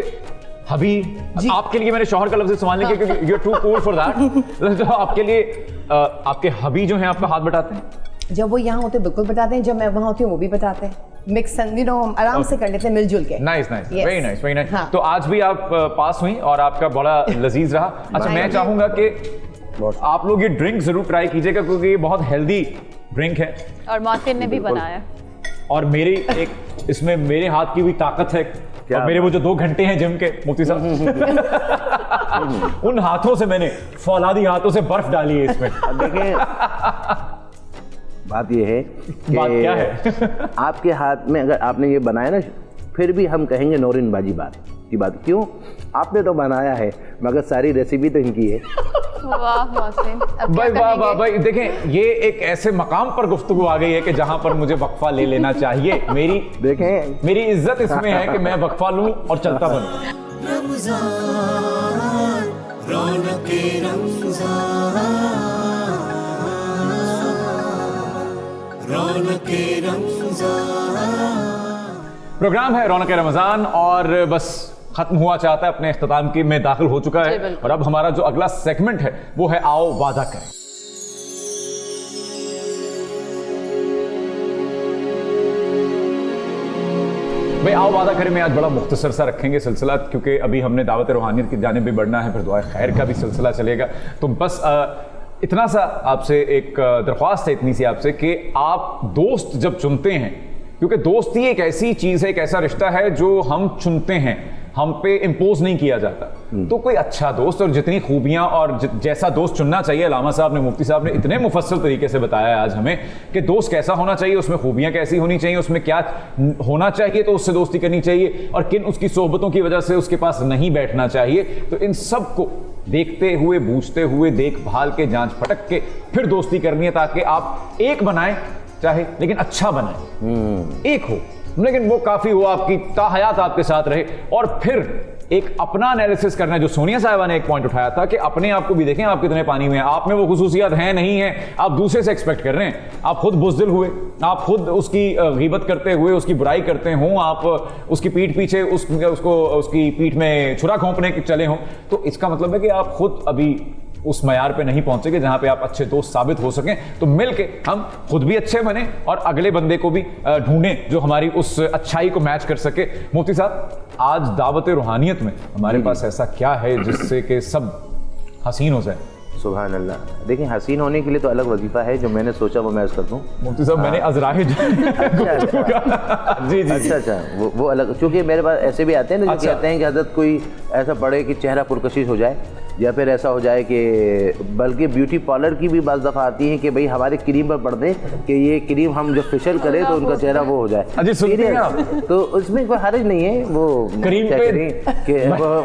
حبیب, آپ کے لیے میں نے شوہر کا لفظ استعمال نہیں کیا کیونکہ you are too cool for that. تو آپ کے لیے آپ کے حبیب جو ہیں آپ کا ہاتھ بٹاتے ہیں؟ جب وہ یہاں ہوتے بالکل بتاتے ہیں, جب میں وہاں ہوتی ہوں وہ بھی بتاتے ہیں. مکس اینڈ آرام سے کر لیتے ہیں مل جل کے. Nice very nice. تو آج بھی آپ پاس ہوئی اور آپ کا بڑا لذیذ رہا. اچھا میں چاہوں گا کہ آپ لوگ یہ ڈرنک ضرور ٹرائی کیجیے گا کیونکہ یہ بہت ہیلدی ڈرنک ہے, اور ماسٹر نے بھی بنایا, اور میری ایک اس میں میرے ہاتھ کی بھی طاقت ہے, اور میرے وہ جو 2 گھنٹے ہیں جم کے مفتی صاحب ان ہاتھوں سے میں نے فولادی ہاتھوں سے برف ڈالی ہے اس میں. دیکھیں بات یہ ہے کہ آپ کے ہاتھ میں اگر آپ نے یہ بنایا نا, پھر بھی ہم کہیں گے نورین باجی بات کی بات. کیوں؟ آپ نے تو بنایا ہے مگر ساری ریسیپی تو ان کی ہے. بھائی دیکھیں یہ ایک ایسے مقام پر گفتگو آ گئی ہے کہ جہاں پر مجھے وقفہ لے لینا چاہیے. میری عزت اس میں ہے کہ میں وقفہ لوں اور چلتا بنوں. رمضان رونق رمضان, رونق رمضان. پروگرام ہے رونق رمضان اور بس ختم ہوا چاہتا ہے, اپنے اختتام کی میں داخل ہو چکا ہے, اور اب ہمارا جو اگلا سیگمنٹ ہے وہ ہے آؤ وعدہ کریں. بھائی آؤ وعدہ کریں میں آج بڑا مختصر سا رکھیں گے سلسلہ, کیونکہ ابھی ہم نے دعوت روحانیت کی جانب بھی بڑھنا ہے, پھر دعائے خیر کا بھی سلسلہ چلے گا. تو بس اتنا سا آپ سے ایک درخواست ہے, اتنی سی آپ سے کہ آپ دوست جب چنتے ہیں کیونکہ دوستی ایک ایسی چیز ہے, ایک ایسا رشتہ ہے جو ہم چنتے ہیں, ہم پہ امپوز نہیں کیا جاتا. تو کوئی اچھا دوست اور جتنی خوبیاں اور جیسا دوست چننا چاہیے, علامہ صاحب نے, مفتی صاحب نے اتنے مفصل طریقے سے بتایا ہے آج ہمیں کہ دوست کیسا ہونا چاہیے, اس میں خوبیاں کیسی ہونی چاہیے, اس میں کیا ہونا چاہیے تو اس سے دوستی کرنی چاہیے, اور کن اس کی صحبتوں کی وجہ سے اس کے پاس نہیں بیٹھنا چاہیے. تو ان سب کو دیکھتے ہوئے, بوجھتے ہوئے, دیکھ بھال کے, جانچ پھٹک کے پھر دوستی کرنی ہے, تاکہ آپ ایک بنائیں چاہے, لیکن اچھا بنائیں, ایک ہو لیکن وہ کافی ہو, آپ کی تا حیات آپ کے ساتھ رہے. اور پھر ایک اپنا انالیسس کرنا ہے, جو سونیا صاحبہ نے ایک پوائنٹ اٹھایا تھا کہ اپنے آپ کو بھی دیکھیں آپ کتنے پانی میں ہیں, آپ میں وہ خصوصیات ہیں نہیں ہیں, آپ دوسرے سے ایکسپیکٹ کر رہے ہیں, آپ خود بزدل ہوئے, آپ خود اس کی غیبت کرتے ہوئے, اس کی برائی کرتے ہوں, آپ اس کی پیٹھ پیچھے اس کی پیٹھ میں چھرا گھونپنے چلے ہوں, تو اس کا مطلب ہے کہ آپ خود ابھی اس معیار پہ نہیں پہنچے گے جہاں پہ آپ اچھے دوست ثابت ہو سکیں. تو مل کے ہم خود بھی اچھے بنیں اور اگلے بندے کو بھی ڈھونڈیں جو ہماری اس اچھائی کو میچ کر سکے. مفتی صاحب, آج دعوت روحانیت میں ہمارے پاس ایسا کیا ہے جس سے کہ سب حسین ہو جائے؟ سبحان اللہ. دیکھیں, حسین ہونے کے لیے تو الگ وظیفہ ہے جو میں نے سوچا وہ میں عرض کر دوں. مفتی صاحب, میں نے ازراہ جی اچھا وہ الگ, چونکہ میرے پاس ایسے بھی آتے ہیں نا جو کہتے ہیں کہ حضرت کوئی ایسا پڑھے کہ چہرہ پرکشش ہو جائے, یا پھر ایسا ہو جائے کہ بلکہ بیوٹی پارلر کی بھی بعض دفعہ آتی ہیں کہ بھئی ہمارے کریم پر پڑھ دیں کہ یہ کریم ہم جو فیشل کریں تو ان کا چہرہ وہ ہو جائے. تو اس میں کوئی حرج نہیں ہے, وہ کریم کہ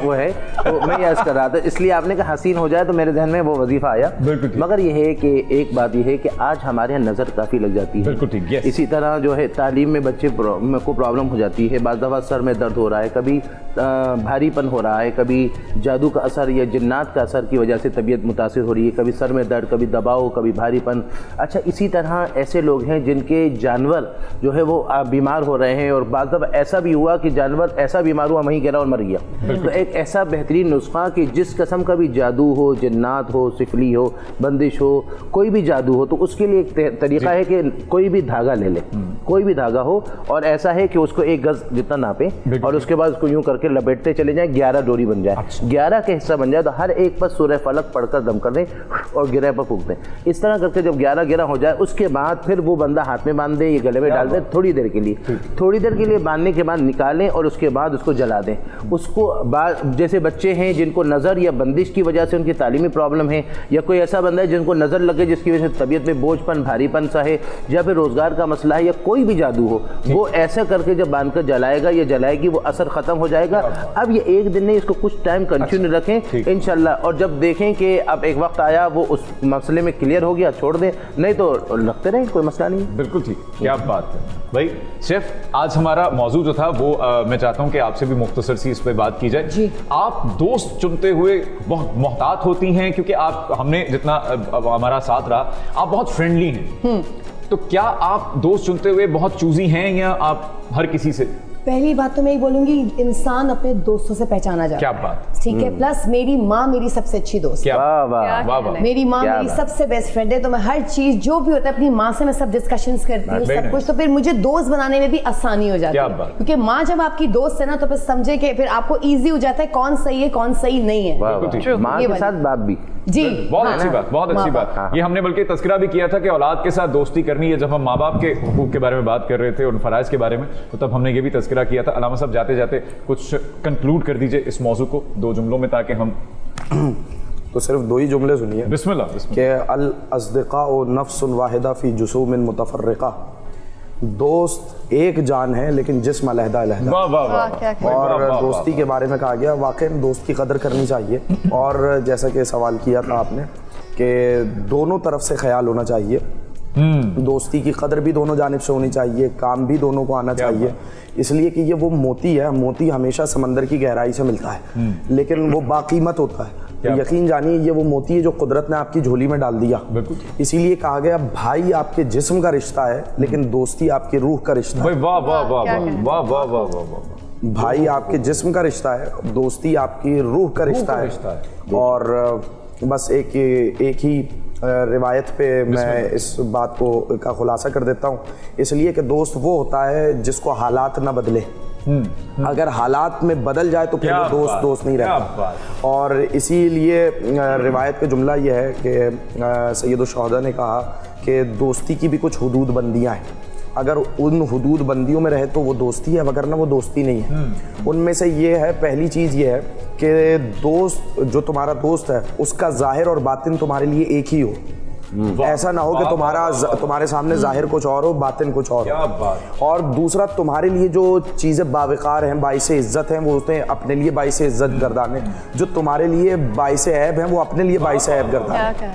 وہ ہے. تو میں یہ عرض کر رہا تھا, اس لیے آپ نے کہا حسین ہو جائے تو میرے ذہن میں وہ وظیفہ آیا. مگر یہ ہے کہ ایک بات یہ ہے کہ آج ہمارے یہاں نظر کافی لگ جاتی ہے. اسی طرح جو ہے تعلیم میں بچے کو پرابلم ہو جاتی ہے, بعض دفعہ سر میں درد ہو رہا ہے, کبھی بھاری پن ہو رہا ہے, کبھی جادو کا اثر یا جنات کا اثر کی وجہ سے طبیعت متاثر ہو رہی ہے, کبھی سر میں درد, کبھی دباؤ, کبھی بھاری پن. اچھا, اسی طرح ایسے لوگ ہیں جن کے جانور جو ہے وہ بیمار ہو رہے ہیں, اور بعض دفعہ ایسا بھی ہوا کہ جانور ایسا بیمار ہوا وہیں گرا اور مر گیا. تو ایک ایسا بہترین نسخہ کہ جس قسم کا بھی جادو ہو, جنات ہو, سفلی ہو, بندش ہو, کوئی بھی جادو ہو, تو اس کے لیے ایک طریقہ ہے کہ کوئی بھی دھاگا لے لے, کوئی بھی دھاگا ہو, اور ایسا ہے کہ اس کو 1 گز جتنا ناپیں اور اس کے بعد اس کو یوں کر کے لپیٹتے چلے جائیں, 11 ڈوری بن جائے, 11 کے حصہ بن جائے, تو ہر ایک پر سورہ فلق پڑھ کر دم کر دیں اور گرہ پر پھونک دیں. اس طرح کر کے جب 11 گرہ ہو جائے اس کے بعد پھر وہ بندہ ہاتھ میں باندھ دیں, یہ گلے میں ڈال دیں, تھوڑی دیر کے لیے باندھنے کے بعد نکالیں, اور اس کے بعد اس کو جلا دیں. اس کو جیسے بچے ہیں جن کو نظر یا بندش کی وجہ سے ان کی تعلیمی پرابلم ہے, یا کوئی ایسا بندہ ہے جن کو نظر لگے جس کی وجہ سے طبیعت میں بوجھ پن, بھاری پن سا ہے, یا پھر روزگار کا مسئلہ ہے, یا کوئی بھی جادو ہو, وہ ایسا کر کے جب باندھ کر جلائے گا یا جلائے گی وہ اثر ختم ہو جائے گا. اب یہ ایک دن نہیں, اس کو کچھ ٹائم کنٹینیو رکھیں انشاءاللہ, اور جب دیکھیں کہ اب ایک وقت آیا وہ اس مسئلے میں کلیئر ہو گیا, چھوڑ دیں, نہیں تو رکھتے رہیں, کوئی مسئلہ نہیں. بالکل ٹھیک, کیا بات ہے بھائی. شیف, آج ہمارا موضوع جو تھا وہ میں چاہتا ہوں کہ آپ سے بھی مختصر سی اس پہ بات کی جائے. آپ دوست چنتے ہوئے بہت محتاط ہوتی ہیں, کیونکہ آپ, ہم نے جتنا ہمارا ساتھ رہا, آپ بہت فرینڈلی ہیں, تو کیا آپ دوست چنتے ہوئے بہت چوزی ہیں یا آپ ہر کسی سے؟ پہلی بات تو میں یہ بولوں گی, انسان اپنے دوستوں سے پہچانا جاتا ہے. کیا بات, ٹھیک ہے. پلس میری ماں میری سب سے اچھی دوست ہے, میری ماں میری سب سے بیسٹ فرینڈ ہے, تو میں ہر چیز جو بھی ہوتا ہے اپنی ماں سے میں سب ڈسکشنز کرتی ہوں, سب کچھ, تو پھر مجھے دوست بنانے میں بھی آسانی ہو جاتی ہے, کیونکہ ماں جب آپ کی دوست ہے نا تو پھر سمجھے کہ پھر آپ کو ایزی ہو جاتا ہے کون صحیح ہے کون صحیح نہیں ہے. ماں کے ساتھ باپ بھی, جی بہت اچھی بات, بہت اچھی بات. یہ ہم نے بلکہ تذکرہ بھی کیا تھا کہ اولاد کے ساتھ دوستی کرنی ہے. جب ہم ماں باپ کے حقوق کے بارے میں بات کر رہے تھے, ان فرائض کے بارے میں, تو تب ہم نے یہ بھی تذکرہ کیا تھا. علامہ صاحب, جاتے جاتے کچھ کنکلوڈ کر دیجئے اس موضوع کو 2 جملوں میں, تاکہ ہم تو صرف 2 ہی جملے سنیے. بسم اللہ. کہ الاصدقاء نفس واحدہ فی جسوم متفرقہ, دوست ایک جان ہے لیکن جسم علیحدہ علیحدہ. اور دوستی کے بارے میں کہا گیا, واقعی دوست کی قدر کرنی چاہیے. اور جیسا کہ سوال کیا تھا آپ نے کہ دونوں طرف سے خیال ہونا چاہیے, دوستی کی قدر بھی دونوں جانب سے ہونی چاہیے, کام بھی دونوں کو آنا چاہیے. اس لیے کہ یہ وہ موتی ہے, موتی ہمیشہ سمندر کی گہرائی سے ملتا ہے لیکن وہ باقیمت ہوتا ہے. یقین جانیے یہ وہ موتی ہے جو قدرت نے آپ کی جھولی میں ڈال دیا. اسی لیے کہا گیا بھائی آپ کے جسم کا رشتہ ہے لیکن دوستی آپ کی روح کا رشتہ ہے. بھائی آپ کے جسم کا رشتہ ہے, دوستی آپ کی روح کا رشتہ ہے. اور بس ایک ہی روایت پہ میں اس بات کا خلاصہ کر دیتا ہوں, اس لیے کہ دوست وہ ہوتا ہے جس کو حالات نہ بدلے. اگر حالات میں بدل جائے تو پھر وہ دوست نہیں رہتا. اور اسی لیے روایت کا جملہ یہ ہے کہ سید الشہداء نے کہا کہ دوستی کی بھی کچھ حدود بندیاں ہیں, اگر ان حدود بندیوں میں رہے تو وہ دوستی ہے، وگرنہ وہ دوستی نہیں ہے۔ ان میں سے یہ ہے، پہلی چیز یہ ہے کہ دوست جو تمہارا دوست ہے اس کا ظاہر اور باطن تمہارے لیے ایک ہی ہو۔ ایسا نہ ہو کہ تمہارے سامنے ظاہر کچھ اور ہو، باطن کچھ اور ہو۔ اور دوسرا، تمہارے لیے جو چیزیں باوقار ہیں، باعث عزت ہیں، وہ ہوتے ہیں اپنے لیے باعث عزت گردانے، جو تمہارے لیے باعث عیب ہیں وہ اپنے لیے باعث عیب گردانے۔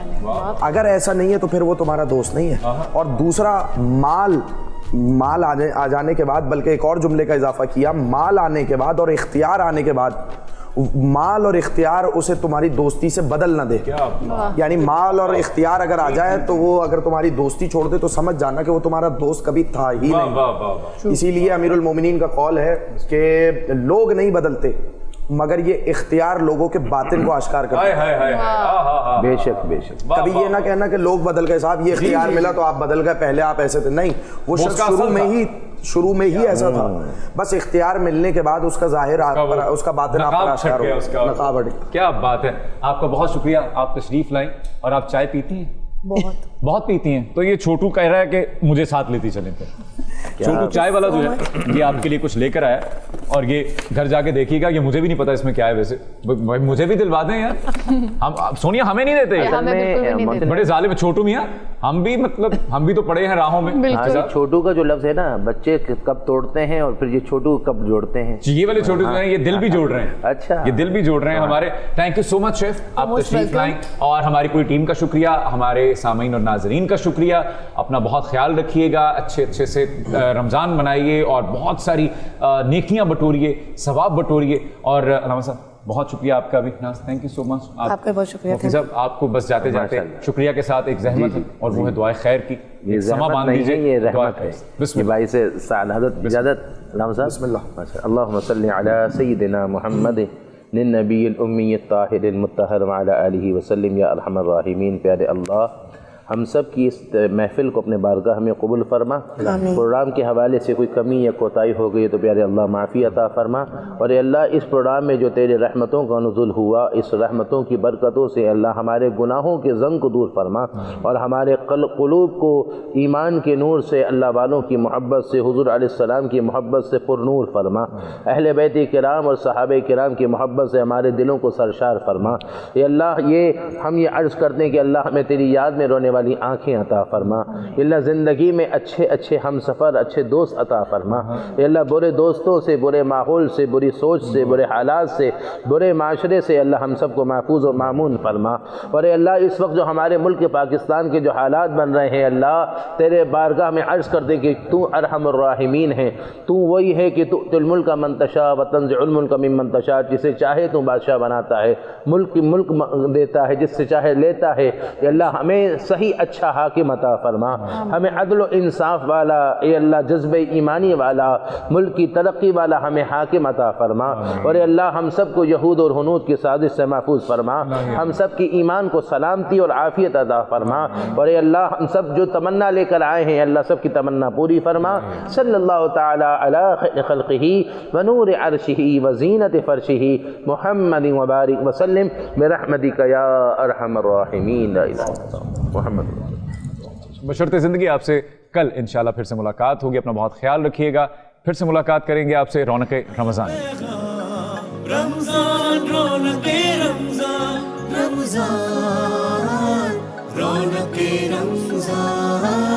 اگر ایسا نہیں ہے تو پھر وہ تمہارا دوست نہیں ہے۔ اور دوسرا، مال آ جانے کے بعد، بلکہ ایک اور جملے کا اضافہ کیا، مال آنے کے بعد اور اختیار آنے کے بعد، مال اور اختیار اسے تمہاری دوستی سے بدل نہ دے۔ یعنی مال اور اختیار اگر آ جائے تو وہ اگر تمہاری دوستی چھوڑ دے تو سمجھ جانا کہ وہ تمہارا دوست کبھی تھا ہی نہیں۔ اسی لیے امیر المومنین کا قول ہے کہ لوگ نہیں بدلتے مگر یہ اختیار لوگوں کے باطن کو آشکار کرتا ہے۔ بے شک بے شک۔ کبھی یہ نہ کہنا کہ لوگ بدل گئے، صاحب یہ اختیار ملا تو آپ بدل گئے، پہلے آپ ایسے تھے، نہیں، وہ شخص شروع میں ہی ایسا تھا، بس اختیار ملنے کے بعد اس کا ظاہر اس کا باطن آپ پر آشکار ہو، نقاب ہٹ گیا۔ کیا بات ہے، آپ کا بہت شکریہ، آپ تشریف لائیں۔ اور آپ چائے پیتی ہیں؟ بہت پیتی ہیں؟ تو یہ چھوٹو کہہ رہا ہے کہ مجھے ساتھ لیتی چلیں پھر۔ چھوٹو چائے والا جو ہے یہ آپ کے لیے کچھ لے کر آیا، اور یہ گھر جا کے دیکھیے گا، یہ مجھے بھی نہیں پتا اس میں کیا ہے، ویسے مجھے بھی دلوا دیں یار۔ ہم سونیا ہمیں نہیں دیتے، بڑے ظالم چھوٹو میاں، ہم بھی تو پڑے ہیں راہوں میں۔ چھوٹو کا جو لفظ ہے نا، بچے کب توڑتے ہیں اور پھر یہ چھوٹو کب جوڑتے ہیں، یہ والے چھوٹو جو ہیں یہ دل بھی جوڑ رہے ہیں۔ اچھا، یہ دل بھی جوڑ رہے ہیں ہمارے۔ Thank you so much chef, آپ تشریف لائیں، اور ہماری پوری ٹیم کا شکریہ، ہمارے سامعین اور ناظرین کا شکریہ۔ اپنا بہت خیال رکھیے گا، اچھے سے رمضان منائیے اور بہت ساری نیکیاں بٹوریے، ثواب بٹوریے۔ اور علامہ صاحب بہت شکریہ آپ کا بھی، تھینک یو سو مچ۔ آپ کا بہت شکریہ مفتی صاحب، آپ کو بس جاتے جاتے شکریہ کے ساتھ ایک زحمت ہے، اور وہ ہے دعائے خیر کی۔ یہ زحمت نہیں ہے، یہ رحمت ہے، یہ باعث سعادت اجازت۔ علامہ صاحب بسم اللہ۔ اللہم صلی علی سیدنا محمد النبی الامی الطاہر المطہر وعلی آلہ وسلم یا ارحم الراحمین۔ پیارے اللہ، ہم سب کی اس محفل کو اپنے بارگاہ میں قبول فرما۔ پروگرام کے حوالے سے کوئی کمی یا کوتاہی ہو گئی تو پیارے اللہ معافی عطا فرما۔ اور اے اللہ، اس پروگرام میں جو تیرے رحمتوں کا نزول ہوا، اس رحمتوں کی برکتوں سے اللہ ہمارے گناہوں کے زنگ کو دور فرما، اور ہمارے قلوب کو ایمان کے نور سے، اللہ والوں کی محبت سے، حضور علیہ السلام کی محبت سے پر نور فرما۔ اہل بیت کرام اور صحابہ کرام کی محبت سے ہمارے دلوں کو سرشار فرما۔ اے اللہ، ہم یہ عرض کرتے ہیں کہ اللہ ہمیں تیری یاد میں رونے والی آنکھیں عطا فرما۔ اللہ زندگی میں اچھے ہم سفر، اچھے دوست عطا فرما۔ اے اللہ، برے دوستوں سے، برے ماحول سے، بری سوچ سے، برے حالات سے، برے معاشرے سے اللہ ہم سب کو محفوظ و مامون فرما۔ اور اے اللہ، اس وقت جو ہمارے ملک پاکستان کے جو حالات بن رہے ہیں، اللہ تیرے بارگاہ میں عرض کر دیں کہ تو ارحم الراحمین ہے، تو وہی ہے کہ تؤتی الملک من تشاء وتنزع الملک ممن تشاء، جسے چاہے تو بادشاہ بناتا ہے، ملک دیتا ہے، جس سے چاہے لیتا ہے۔ اے اللہ، ہمیں صحیح اچھا حاکم عطا فرما، ہمیں عدل و انصاف والا، اے اللہ جذبہ ایمانی والا، ملک کی ترقی والا ہمیں حاکم عطا فرما۔ اور اے اللہ، ہم سب کو یہود اور ہنود کی سازش سے محفوظ فرما، ہم سب کی ایمان کو سلامتی اور عافیت عطا فرما۔ اور اے اللہ، ہم سب جو تمنا لے کر آئے ہیں اللہ سب کی تمنا پوری فرما۔ صلی اللہ تعالی علی خیر خلقہ ونور عرشہ وزینت فرشہ محمد وبارک وسلم برحمتک یا ارحم الراحمین۔ محمد بشرط زندگی آپ سے کل انشاءاللہ پھر سے ملاقات ہوگی۔ اپنا بہت خیال رکھیے گا، پھر سے ملاقات کریں گے آپ سے رونق رمضان۔ رمضان رونق رمضان، رمضان رونق رمضان۔